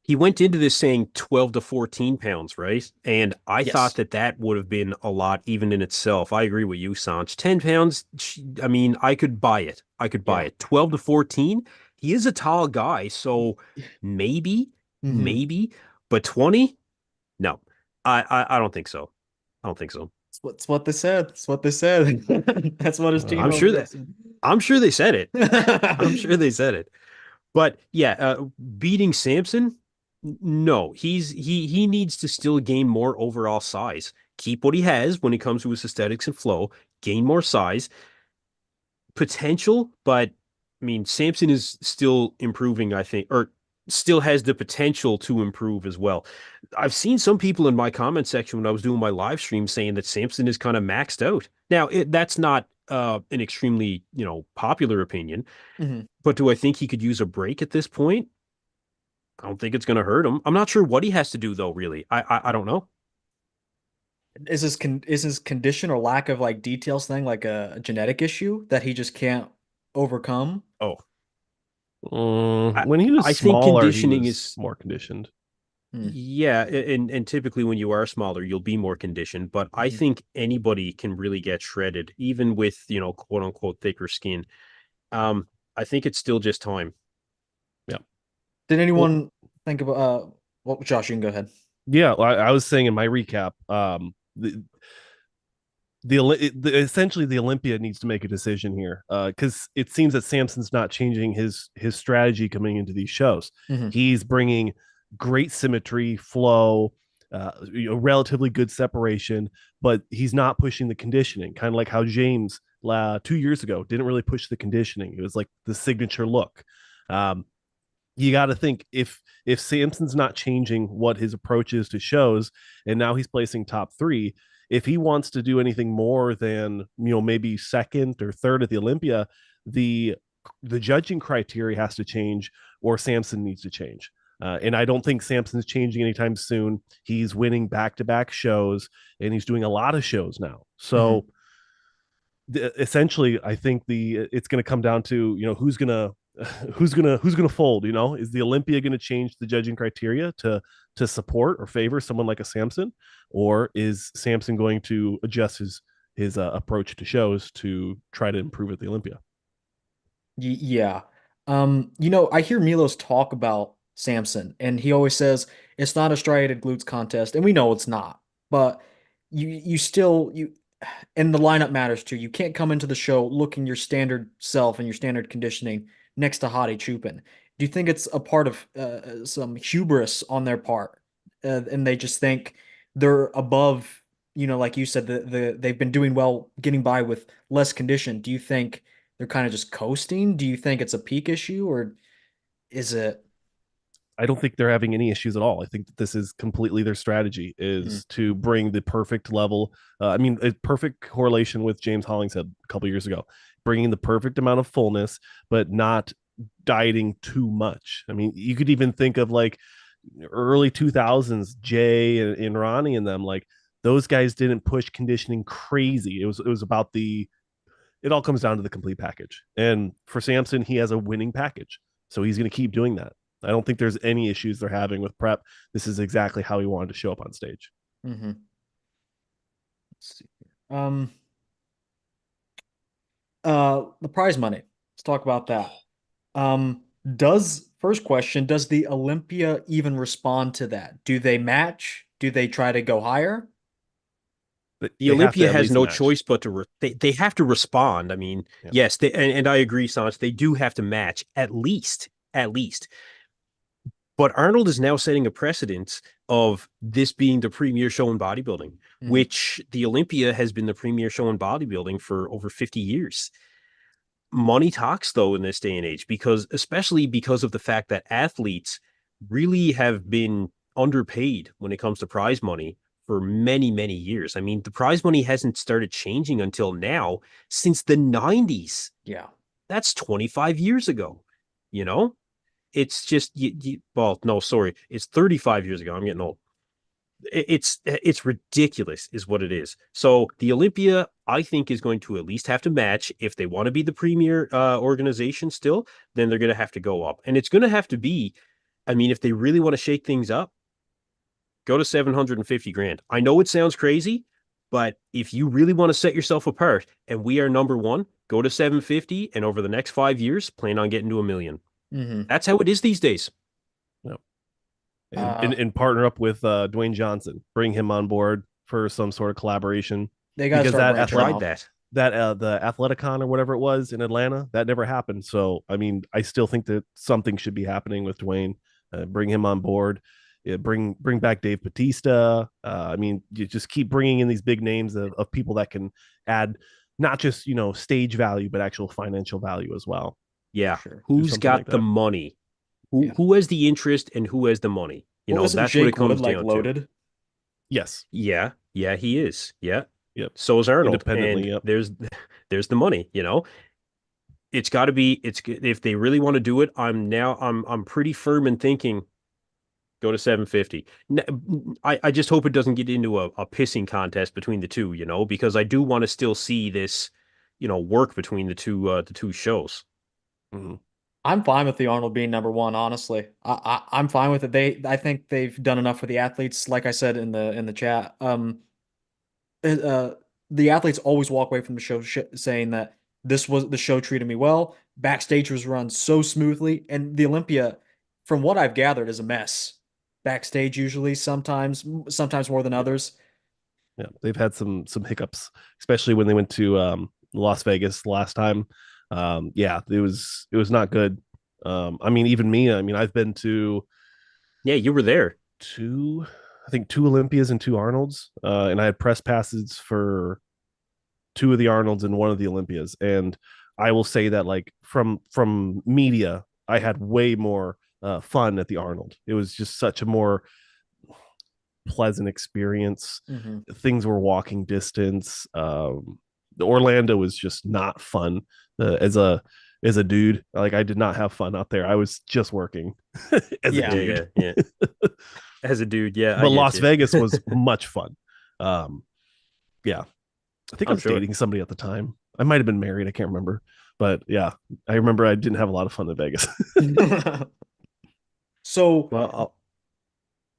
he went into this saying 12 to 14 pounds, right? And I thought Yes. that that would have been a lot even in itself. I agree with you, Saunch. 10 pounds, I mean, I could buy it. I could buy Yeah. it. 12 to 14, he is a tall guy. So maybe, Hmm. maybe, but 20, no, I don't think so. I don't think so. It's what they said. It's what they said. That's what his team I'm Uh, told sure that, Justin. I'm sure they said it. I'm sure they said it. But yeah, beating Samson, no, he needs to still gain more overall size. Keep what he has when it comes to his aesthetics and flow. Gain more size, potential, but I mean, Samson is still improving, I think, or still has the potential to improve as well. I've seen some people in my comment section when I was doing my live stream saying that Samson is kind of maxed out. Now, that's not an extremely, popular opinion, Hmm. but do I think he could use a break at this point? I don't think it's going to hurt him. I'm not sure what he has to do though. Really, I don't know. Is his condition or lack of like details thing like a genetic issue that he just can't overcome? Oh, I when he was I think smaller, he conditioning was is more conditioned. Hmm. yeah, and typically when you are smaller, you'll be more conditioned. But I Hmm. think anybody can really get shredded, even with quote unquote thicker skin. Um, I think it's still just time. Yeah. Did Well, anyone think about well, Josh, you can go ahead. yeah. I was saying in my recap, essentially the Olympia needs to make a decision here because it seems that Samson's not changing his strategy coming into these shows. Hmm. He's bringing great symmetry, flow, relatively good separation, but he's not pushing the conditioning. Kind of like how James 2 years ago didn't really push the conditioning. It was like the signature look. Um, you got to think if Samson's not changing what his approach is to shows, and now he's placing top three. If he wants to do anything more than maybe second or third at the Olympia, the the judging criteria has to change, or Samson needs to change. And I don't think Samson's changing anytime soon. He's winning back to back shows, and he's doing a lot of shows now. Hmm. So essentially, I think it's going to come down to who's going to who's gonna fold. Is the Olympia going to change the judging criteria to support or favor someone like a Samson, or is Samson going to adjust his approach to shows to try to improve at the Olympia? Yeah. I hear Milos talk about Samson, and he always says it's not a striated glutes contest, and we know it's not. But you still you and the lineup matters too. You can't come into the show looking your standard self and your standard conditioning next to Hadi Chupin. Do you think it's a part of some hubris on their part, and they just think they're above? Like you said, they've been doing well, getting by with less condition. Do you think they're kind of just coasting? Do you think it's a peak issue, or is it? I don't think they're having any issues at all. I think that this is completely their strategy Mm. is to bring the perfect level. I mean, a perfect correlation with James Hollingshead a couple years ago, bringing the perfect amount of fullness, but not dieting too much. I mean, you could even think of like early 2000s, Jay and Ronnie and them, like those guys didn't push conditioning crazy. It was about the it all comes down to the complete package. And for Samson, he has a winning package. So he's going to keep doing that. I don't think there's any issues they're having with prep. This is exactly how he wanted to show up on stage. Mm-hmm. Let's see here. The prize money. Let's talk about that. Um, does first question, does the Olympia even respond to that? Do they match? Do they try to go higher? But The they have to Olympia at has least no match. choice but to they have to respond. I mean, Yeah. yes, and I agree, Saunch, they do have to match at least. But Arnold is now setting a precedent of this being the premier show in bodybuilding, Mhm. which the Olympia has been the premier show in bodybuilding for over 50 years. Money talks though in this day and age, because especially because of the fact that athletes really have been underpaid when it comes to prize money for many, many years. I mean, the prize money hasn't started changing until now since the 90s. Yeah. That's 25 years ago, you know? It's just well, no, sorry, it's 35 years ago. I'm getting old. It's ridiculous, is what it is. So the Olympia, I think, is going to at least have to match if they want to be the premier organization. Still, then they're going to have to go up, and it's going to have to be. I mean, if they really want to shake things up, go to 750 grand. I know it sounds crazy, but if you really want to set yourself apart, and we are number one, go to 750, and over the next 5 years, plan on getting to 1 million. Hmm. That's how it is these days. Yeah. And, Uh, and and partner up with Dwayne Johnson, bring him on board for some sort of collaboration they got to because start that I've branching tried athletic out. that. that the Athleticon or whatever it was in Atlanta that never happened. So I mean, I still think that something should be happening with Dwayne. Bring him on board. Yeah, bring back Dave Batista. I mean, you just keep bringing in these big names of people that can add not just stage value but actual financial value as well. Yeah. Sure. Do Who's something like got the that. money? Yeah. Who has the interest and who has the money? Well, isn't That's what it Jake Wood comes like down to. loaded? Yes. Yeah, yeah, he is. Yeah. Yep. So is Arnold. Independently. And Yep. there's the money. It's got to be it's if they really want to do it, I'm pretty firm in thinking go to 750. I just hope it doesn't get into a pissing contest between the two, because I do want to still see this, work between the two shows. Mhm. I'm fine with the Arnold being number one, honestly. I'm fine with it. I think they've done enough for the athletes. Like I said in the chat, uh, the athletes always walk away from the show saying that the show treated me well. Backstage was run so smoothly, and the Olympia, from what I've gathered, is a mess. Backstage usually, sometimes more than Yeah. others. Yeah. They've had some hiccups, especially when they went to Las Vegas last time. Yeah, it was not good. I mean, even me. I mean, I've been to Yeah, you were there. two, I think two Olympias and two Arnolds, and I had press passes for two of the Arnolds and one of the Olympias. And I will say that, like from media, I had way more fun at the Arnold. It was just such a more pleasant experience. Hmm. Things were walking distance. The Orlando was just not fun as a dude. Like I did not have fun out there. I was just working as a Yeah. Yeah, yeah, dude. yeah. As a dude, yeah, I But get Las you. Vegas was much fun. Um, yeah, I think I I'm was sure. dating somebody at the time. I might have been married. I can't remember. But yeah, I remember I didn't have a lot of fun in Vegas. So, Well,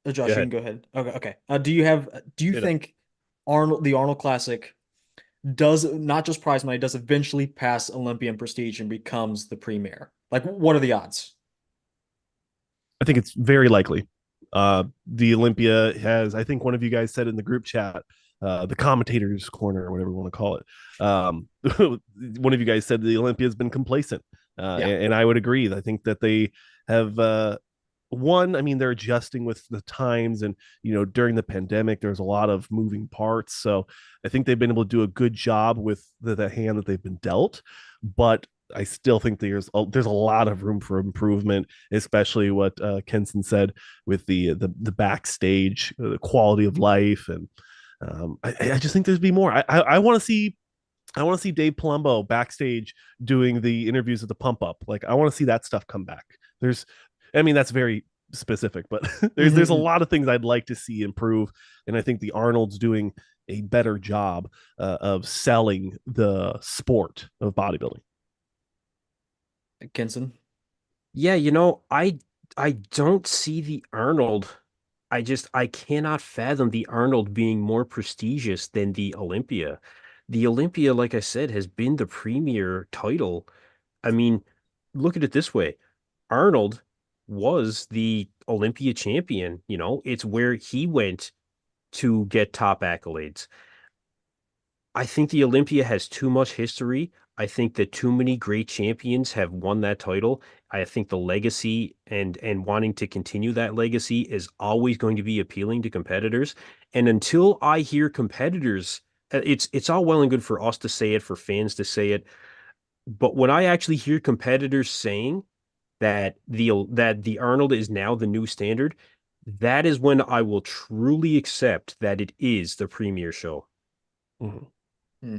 go Josh, you can ahead. go ahead. Okay, okay. Do you You know, think the Arnold Classic does not just prize money, does eventually pass Olympian prestige and becomes the premier? Like, what are the odds? I think it's very likely. The Olympia has, I think one of you guys said in the group chat, the commentators corner or whatever you want to call it. One of you guys said the Olympia has been complacent, Yeah. and I would agree. I think that they have one. I mean, they're adjusting with the times, and during the pandemic, there's a lot of moving parts. So I think they've been able to do a good job with the hand that they've been dealt. But I still think there's a lot of room for improvement, especially what Kenson said with the backstage, the quality of life, and I just think there's be more. I want to see Dave Palumbo backstage doing the interviews at the pump up. Like I want to see that stuff come back. There's, I mean, that's very specific, but there's a Hmm. lot of things I'd like to see improve, and I think the Arnold's doing a better job of selling the sport of bodybuilding. Kenson. Yeah, I don't see the Arnold. I cannot fathom the Arnold being more prestigious than the Olympia. The Olympia, like I said, has been the premier title. I mean, look at it this way. Arnold was the Olympia champion, it's where he went to get top accolades. I think the Olympia has too much history. I think that too many great champions have won that title. I think the legacy and wanting to continue that legacy is always going to be appealing to competitors. And until I hear competitors, it's all well and good for us to say it, for fans to say it, but when I actually hear competitors saying that the Arnold is now the new standard, that is when I will truly accept that it is the premier show. Mhm. Hmm.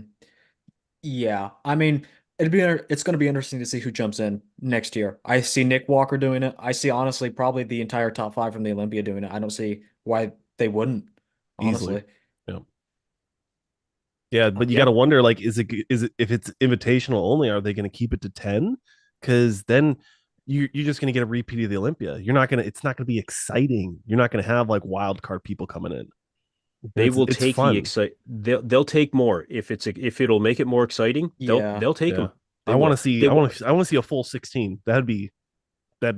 Yeah, I mean, it's going to be interesting to see who jumps in next year. I see Nick Walker doing it. I see honestly probably the entire top five from the Olympia doing it. I don't see why they wouldn't, Easily. honestly. Yeah. Yeah, but you got Yeah, to wonder, like, is it if it's invitational only, are they going to keep it to 10? Because then you're just going to get a repeat of the Olympia. You're not going to. It's not going to be exciting. You're not going to have like wild card people coming in, and they will it's take the fun. excite. They'll take more if it'll make it more exciting. They'll Yeah. they'll take Yeah, them. They will. They will. I want to see a full 16. That'd be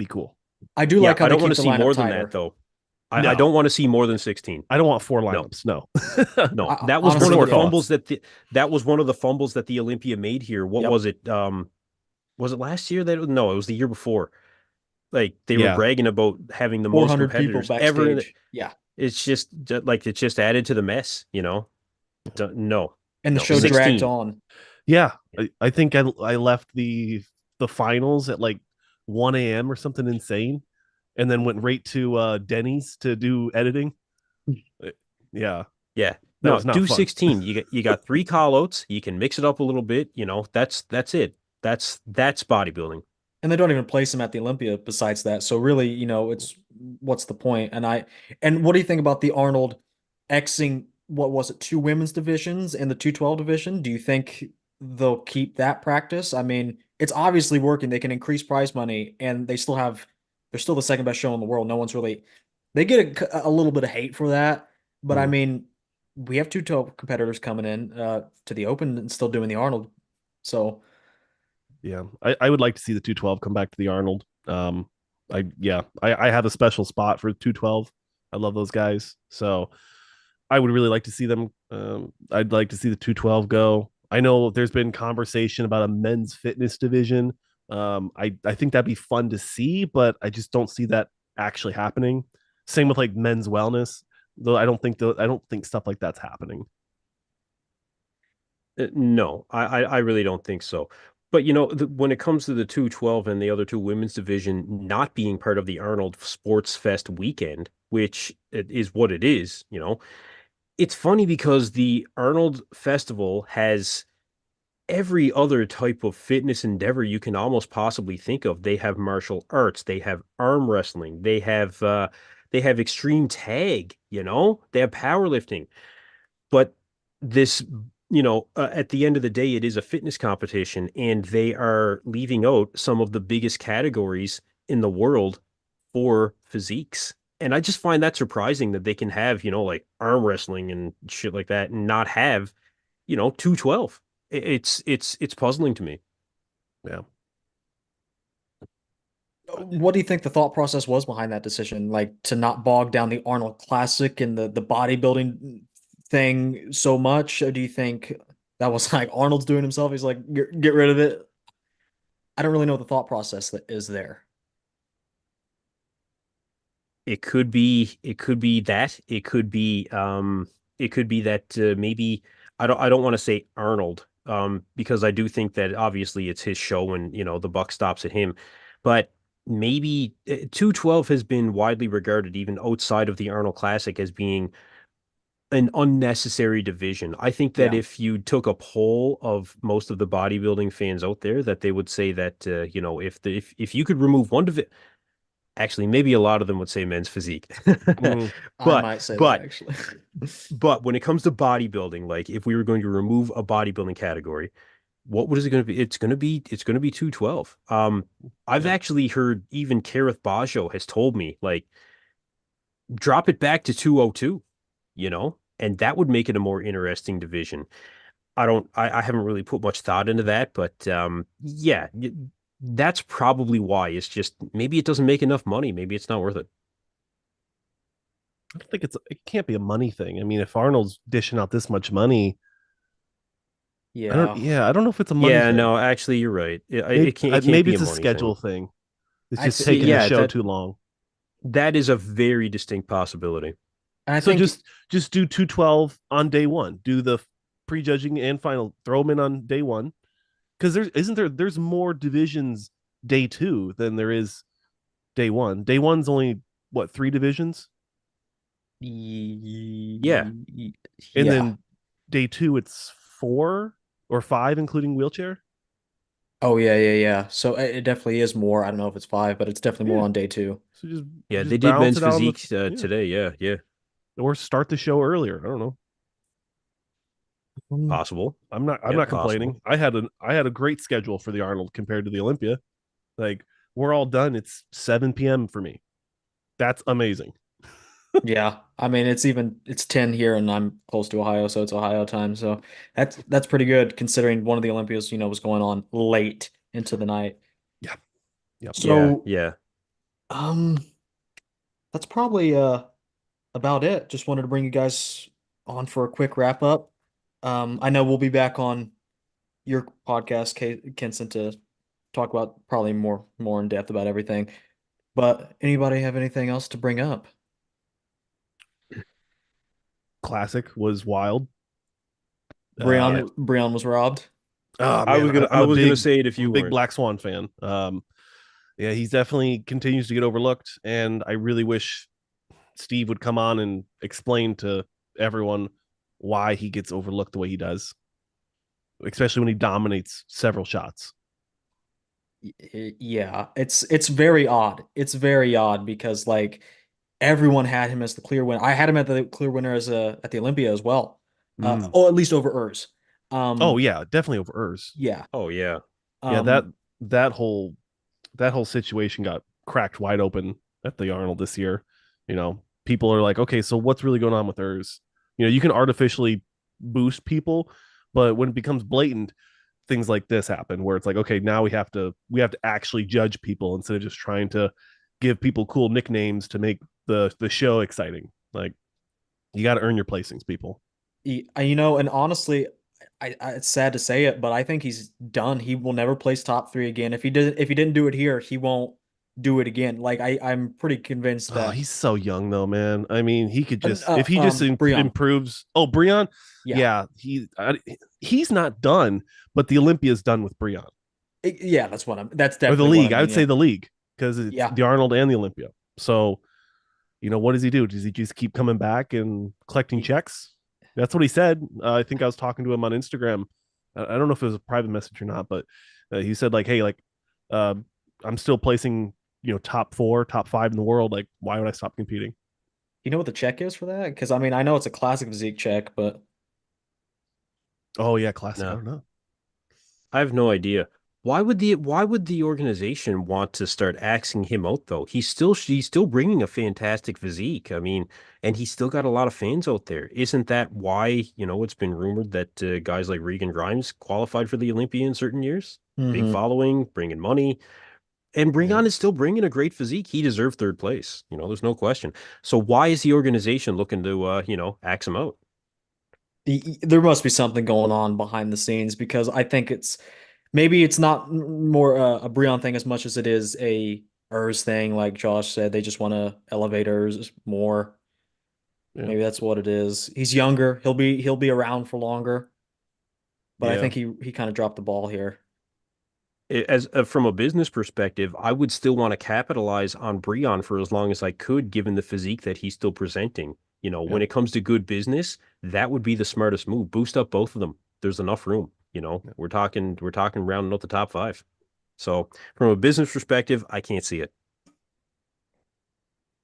cool. I do Yeah, like how I they don't want keep to the see lineup more than that tighter. though. I No, don't want to see more than 16. I don't want four No, lineups. No, no. That was for one of Honestly, the short yeah. fumbles thoughts. that was one of the fumbles that the Olympia made here. What Yep. was it? Was it last year that no, it was the year before. Like they were Yeah, bragging about having the most 400 people competitors ever. backstage. Yeah. It's just like it's just added to the mess. No, And the no, show dragged 16. on. yeah. I think I left the finals at like 1 a.m. or something insane, and then went right to Denny's to do editing. Uh, Yeah, Yeah. that No, was not do fun. 16. You got three call outs. You can mix it up a little bit. That's it. That's bodybuilding. And they don't even place him at the Olympia besides that. So really, it's what's the point? And what do you think about the Arnold Xing, what was it, two women's divisions in the 212 division? Do you think they'll keep that practice? I mean, it's obviously working. They can increase prize money and they're still the second best show in the world. No one's really they get a little bit of hate for that, but I Mm, mean, we have 212 competitors coming in to the Open and still doing the Arnold. So yeah, I would like to see the 212 come back to the Arnold. I have a special spot for 212. I love those guys, so I would really like to see them. I'd like to see the 212 go. I know there's been conversation about a men's fitness division. I think that'd be fun to see, but I just don't see that actually happening. Same with like men's wellness, though. I don't think stuff like that's happening. No, I really don't think so. But when it comes to the 212 and the other two women's division not being part of the Arnold Sports Fest weekend, which it is what it is, it's funny because the Arnold Festival has every other type of fitness endeavor you can almost possibly think of. They have martial arts, they have arm wrestling, they have extreme tag, they have powerlifting. But this, at the end of the day, it is a fitness competition, and they are leaving out some of the biggest categories in the world for physiques. And I just find that surprising that they can have, like arm wrestling and shit like that and not have, 212. It's puzzling to me. Yeah. what do you think the thought process was behind that decision? Like to not bog down the Arnold Classic and the bodybuilding thing so much? Or do you think that was like Arnold's doing himself? He's like, get rid of it. I don't really know what the thought process that is there. It could be that. It could be that maybe I don't want to say Arnold because I do think that obviously it's his show and the buck stops at him. But maybe 212 has been widely regarded even outside of the Arnold Classic as being an unnecessary division. I think that Yeah. if you took a poll of most of the bodybuilding fans out there, that they would say that if you could remove one division, actually maybe a lot of them would say men's physique. Mm, I but might say that but actually. but when it comes to bodybuilding, like if we were going to remove a bodybuilding category, what is it going to be? It's going to be 212. I've yeah. actually heard even Kareth Bajo has told me like drop it back to 202, and that would make it a more interesting division. I haven't really put much thought into that, but yeah, that's probably why. It's just maybe it doesn't make enough money. Maybe it's not worth it. I don't think it can't be a money thing. I mean, if Arnold's dishing out this much money, Yeah. I don't know if it's a money Yeah, thing. no, actually, you're right. Maybe It can't maybe be a it's a money thing. schedule thing. It's I just see. taking the Yeah, show that too long. that is a very distinct possibility. And I So think just do 212 on day one. Do the prejudging and final. Throw them in on day one because there's more divisions day two than there is day one. Day one's only what, three divisions, Yeah, and yeah. then day two it's four or five including wheelchair. Oh yeah, yeah, yeah. So it definitely is more. I don't know if it's five, but it's definitely more Yeah. on day two. So just yeah, they just did balance men's it out on the physique yeah, today. Yeah, yeah, or start the show earlier. I don't know. possible. I'm Yeah, not possible. complaining. I had a great schedule for the Arnold compared to the Olympia. Like we're all done. It's 7 p.m. for me. That's amazing. Yeah. I mean, it's 10 here and I'm close to Ohio, so it's Ohio time. So that's pretty good considering one of the Olympias, was going on late into the night. Yeah. Yep. Yeah, So, yeah. um, that's probably about it. Just wanted to bring you guys on for a quick wrap up. I know we'll be back on your podcast, Kenson, to talk about probably more in depth about everything. But anybody have anything else to bring up? Classic was wild. Yeah. Breon was robbed. Oh I was man, gonna I'm I a was gonna say it if I'm a you big weren't. Black Swan fan. Yeah, he's definitely continues to get overlooked, and I really wish Steve would come on and explain to everyone why he gets overlooked the way he does, especially when he dominates several shots. Yeah, it's very odd. It's very odd because like everyone had him as the clear winner. I had him at the clear winner as at the Olympia as well. Mm. Or at least over Urs. Oh Um, yeah, definitely over Urs. yeah. Oh yeah. Yeah, that Um, that whole that whole situation got cracked wide open at the Arnold this year. People are like, okay, so what's really going on with Urs? You can artificially boost people, but when it becomes blatant, things like this happen where it's like, okay, now we have to actually judge people instead of just trying to give people cool nicknames to make the show exciting. Like you got to earn your placings, people. and honestly, it's sad to say it, but I think he's done. He will never place top three again. If he didn't do it here, he won't do it again. Like I'm pretty convinced Oh, that he's so young though, man. I mean, he could just if he just Breon. improves. Oh, Breon, Yeah. yeah, he's not done, but the Olympia's done with Breon Yeah, that's or the definitely what I league. I mean. would say Yeah. the league because it's Yeah. the Arnold and the Olympia. So what does he do? Does he just keep coming back and collecting He- checks? That's what he said. I think I was talking to him on Instagram. I don't know if it was a private message or not, but he said like, "Hey, like, uh, I'm still placing, top four, top five in the world. Like, why would I stop competing?" You know what the check is for that? Because I mean, I know it's a classic physique check, but Oh yeah, classic. I No. don't know. I have no idea. Why would the organization want to start axing him out though? He's still bringing a fantastic physique. I mean, and he's still got a lot of fans out there. Isn't that why, it's been rumored that guys like Regan Grimes qualified for the Olympia in certain years? Big hmm. following, bringing money, and Yeah. Bringon is still bringing a great physique. He deserved third place. There's no question. So why is the organization looking to axe him out? There must be something going on behind the scenes because I think maybe it's not more a Breon thing as much as it is a Urs thing. Like Josh said, they just want to elevate Urs more. Yeah. Maybe that's what it is. He's younger. He'll be around for longer. but I Yeah. think he kind of dropped the ball here. As from a business perspective, I would still want to capitalize on Breon for as long as I could, given the physique that he's still presenting. Yeah. When it comes to good business, that would be the smartest move. Boost up both of them. There's enough room. Yeah. We're talking rounding out the top five. So from a business perspective, I can't see it.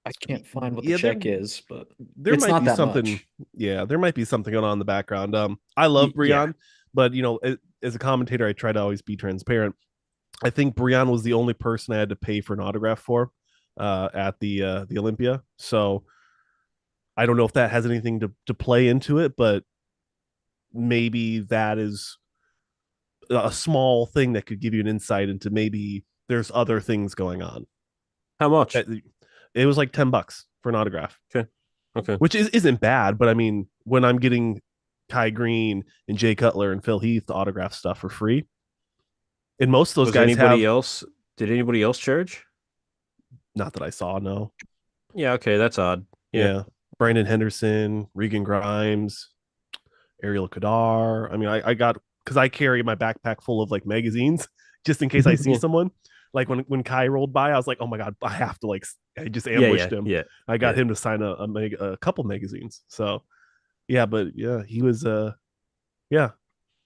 I can't find what the Yeah, there check is, but there it's might not be that something. much. Yeah, there might be something going on in the background. I love Yeah. Brian, but as a commentator, I try to always be transparent. I think Brian was the only person I had to pay for an autograph for at the Olympia. So I don't know if that has anything to play into it, but maybe that is a small thing that could give you an insight into maybe there's other things going on. How much? It was like $10 for an autograph, Okay. Okay. which isn't bad. But I mean, when I'm getting Kai Green and Jay Cutler and Phil Heath autograph stuff for free, and most of those Was guys anybody have, else? Did anybody else charge? not that I saw, no. Yeah. Okay. That's odd. Yeah. Yeah, Brandon Henderson, Regan Grimes, Ariel Kadar. I mean, I got, because I carry my backpack full of like magazines just in case I see Yeah. someone. Like when Kai rolled by, I was like, oh my god, I have to like, I just Yeah. Yeah. ambushed him. Yeah. I got Yeah. him to sign a couple magazines. So yeah, but yeah, he was yeah,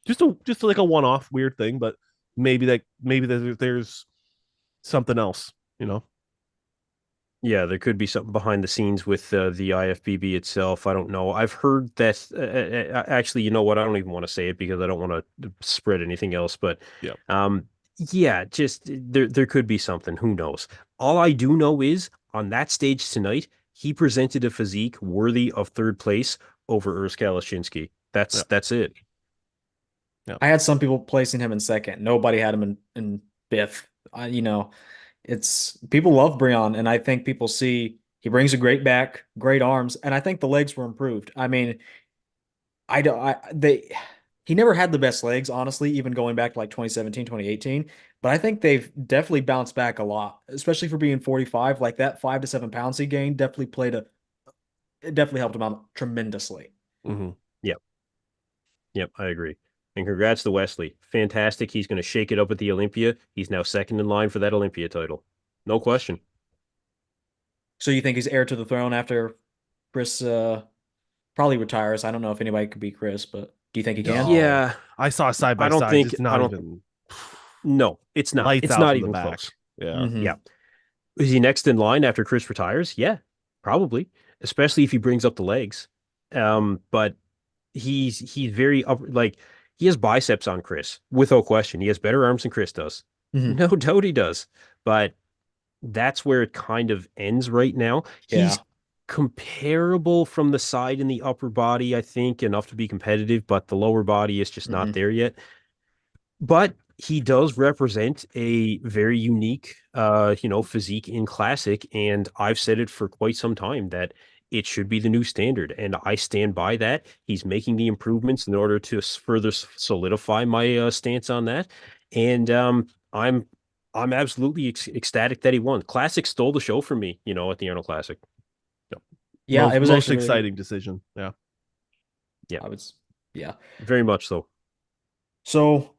just like a one off weird thing, but maybe there's something else, you know. Yeah, there could be something behind the scenes with the IFBB itself. I don't know. I've heard that actually, you know what? I don't even want to say it because I don't want to spread anything else. But Yeah. um, yeah, just there could be something. Who knows? All I do know is on that stage tonight, he presented a physique worthy of third place over Urs Kalashinsky. Yeah. That's it. Yeah. I had some people placing him in second. Nobody had him in fifth. It's people love Breon, and I think people see he brings a great back, great arms, and I think the legs were improved. I mean, I don't I they he never had the best legs, honestly, even going back to like 2017, 2018. But I think they've definitely bounced back a lot, especially for being 45. Like that 5 to 7 pounds he gained definitely it definitely helped him out tremendously. Mm-hmm. Yep, yep, I agree. And congrats to Wesley. Fantastic. He's going to shake it up at the Olympia. He's now second in line for that Olympia title. No question. So you think he's heir to the throne after Chris probably retires? I don't know if anybody could beat Chris, but do you think he can? No, Yeah, I saw side I by don't sides. think It's I not don't even no, it's not. lights It's out not from the even back. close. Yeah. Hmm. Yeah. Is he next in line after Chris retires? Yeah, probably. Especially if he brings up the legs. But he's very up like he has biceps on Chris, without question. He has better arms than Chris does. Hmm. No doubt he does. But that's where it kind of ends right now. He's Yeah. comparable from the side and the upper body, I think, enough to be competitive, but the lower body is just not Hmm. there yet. But he does represent a very unique physique in classic, and I've said it for quite some time that it should be the new standard, and I stand by that. He's making the improvements in order to further solidify my stance on that, and I'm absolutely ecstatic that he won. Classic stole the show from me, at the Arnold Classic. Yep. Yeah, Most it was most actually really good. exciting decision. Yeah. Yeah, I was, yeah. very much so. So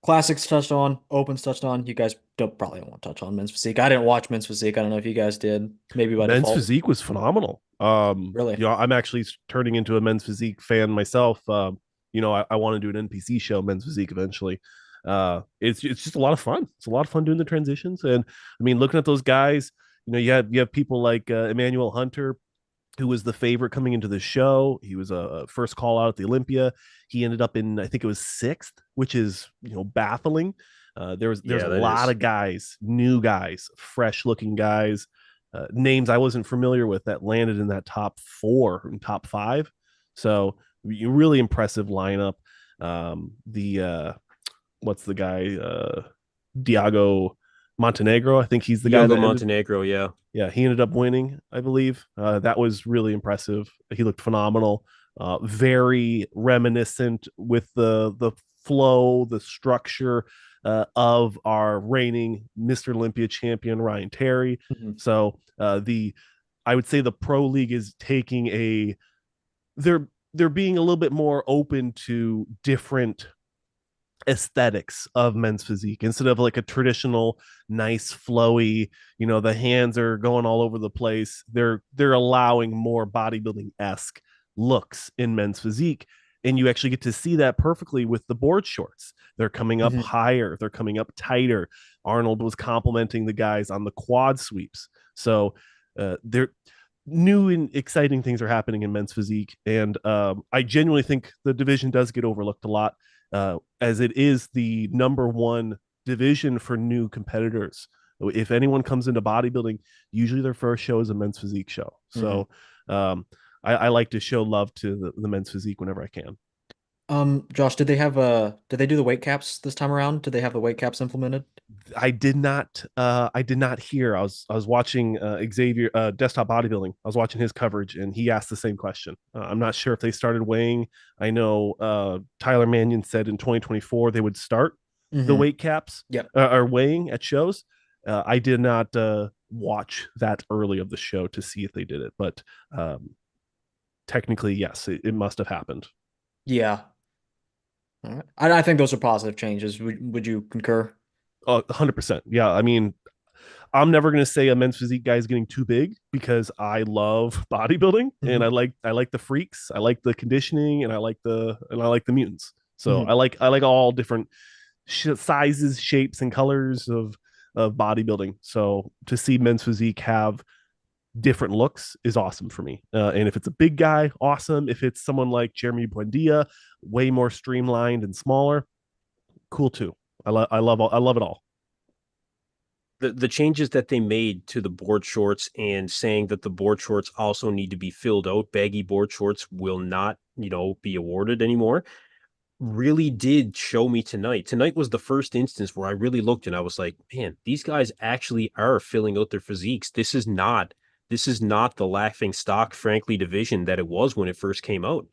classics touched on, opens touched on. You guys probably don't want to touch on men's physique. I didn't watch men's physique. I don't know if you guys did. Maybe by Men's default. physique was phenomenal. Really. I'm actually turning into a men's physique fan myself. I want to do an NPC show, men's physique, eventually. It's just a lot of fun. It's a lot of fun doing the transitions, and I mean, looking at those guys. You have people like Emmanuel Hunter, who was the favorite coming into the show. He was a first call out at the Olympia. He ended up in, I think it was sixth, which is baffling. There's Yeah, a that lot is. of guys, new guys, fresh looking guys, names I wasn't familiar with that landed in that top four and top five. So really impressive lineup. The what's the guy? Diago Montenegro. I think he's the guy Diogo that ended. Montenegro, yeah. Yeah, he ended up winning, I believe. That was really impressive. He looked phenomenal. Very reminiscent with the flow, the structure of our reigning Mr. Olympia champion Ryan Terry. Mhm. So I would say the pro league is taking they're being a little bit more open to different aesthetics of men's physique instead of like a traditional nice flowy, the hands are going all over the place. They're allowing more bodybuilding-esque looks in men's physique, and you actually get to see that perfectly with the board shorts. They're coming up Mhm. higher, they're coming up tighter. Arnold was complimenting the guys on the quad sweeps. So they're new and exciting things are happening in men's physique, and I genuinely think the division does get overlooked a lot, as it is the number one division for new competitors. If anyone comes into bodybuilding, usually their first show is a men's physique show. Mhm. So I like to show love to the men's physique whenever I can. Josh, did they do the weight caps this time around? Did they have the weight caps implemented? I did not hear. I was watching Xavier desktop bodybuilding. I was watching his coverage, and he asked the same question. I'm not sure if they started weighing. I know Tyler Mannion said in 2024 they would start the Hmm. weight caps Yep. or weighing at shows. I did not watch that early of the show to see if they did it, but technically, yes, it must have happened. Yeah. All right. I think those are positive changes. Would you concur? 100%. Yeah, I mean, I'm never going to say a men's physique guy is getting too big because I love bodybuilding and Hmm. I like the freaks, I like the conditioning, and I like the mutants. So Hmm. I like all different sizes, shapes, and colors of bodybuilding. So to see men's physique have different looks is awesome for me. And if it's a big guy, awesome. If it's someone like Jeremy Buendia, way more streamlined and smaller, cool too. I love it all. The changes that they made to the board shorts and saying that the board shorts also need to be filled out, baggy board shorts will not, be awarded anymore, really did show me tonight. Tonight was the first instance where I really looked and I was like, man, these guys actually are filling out their physiques. This is not the laughing stock, frankly, division that it was when it first came out.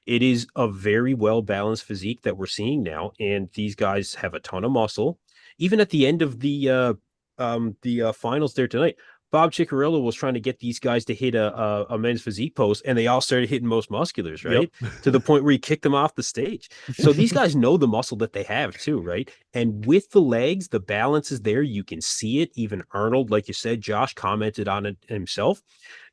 It is a very well balanced physique that we're seeing now, and these guys have a ton of muscle. Even at the end of the finals there tonight, Bob Ciccarello was trying to get these guys to hit a men's physique pose, and they all started hitting most musculars, Yep. right? To the point where he kicked them off the stage. So these guys know the muscle that they have too, right? And with the legs, the balance is there. You can see it. Even Arnold, like you said, Josh commented on it himself.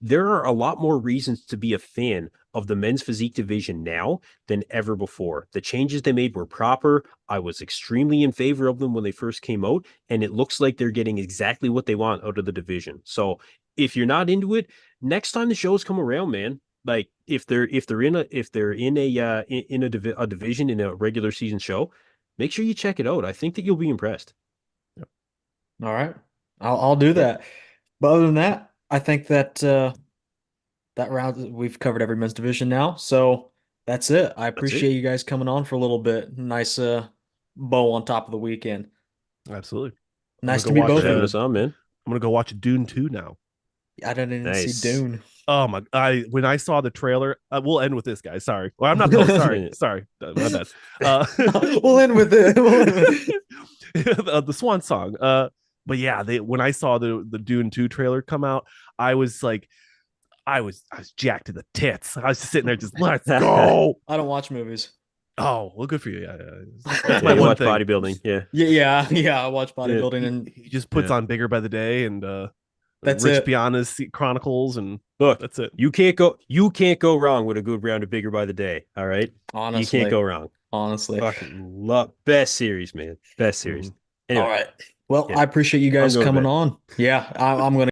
There are a lot more reasons to be a fan of the men's physique division now than ever before. The changes they made were proper. I was extremely in favor of them when they first came out, and it looks like they're getting exactly what they want out of the division. So if you're not into it, next time the shows come around, man, like if they're in a division in a regular season show, make sure you check it out. I think that you'll be impressed. All right. I'll do Yeah, that. But other than that, I think that that round we've covered every men's division now. So that's it. I that's appreciate it. you guys coming on for a little bit. Nice bow on top of the weekend. Absolutely. I'm gonna Nice go to meet Thanks for watch both of having you. us on, man. I'm gonna go watch Dune 2 now. I didn't even see Nice. Dune. Oh my! I When I saw the trailer, we'll end with this, guys. Sorry. Well, I'm not. Oh, sorry. My bad. Uh, We'll end with it. We'll end with it. the Swan Song. But yeah, when I saw the Dune 2 trailer come out, I was like, I was jacked to the tits. I was just sitting there, just let's go. I don't watch movies. Oh, well, good for you. Yeah, that's Yeah, my you one watch thing. bodybuilding. Yeah. Yeah. I watch Yeah. bodybuilding, and He just puts Yeah. on Bigger by the Day and that's Rich it. Piana's Chronicles, and Look, that's it. you can't go wrong with a good round of Bigger by the Day. All right. You can't Honestly, go wrong. honestly. Fucking love best series, man. Best series. Mhm. All Anyway, right. Well, yeah, I appreciate you I'm guys going to coming bed. on. Yeah, I'm gonna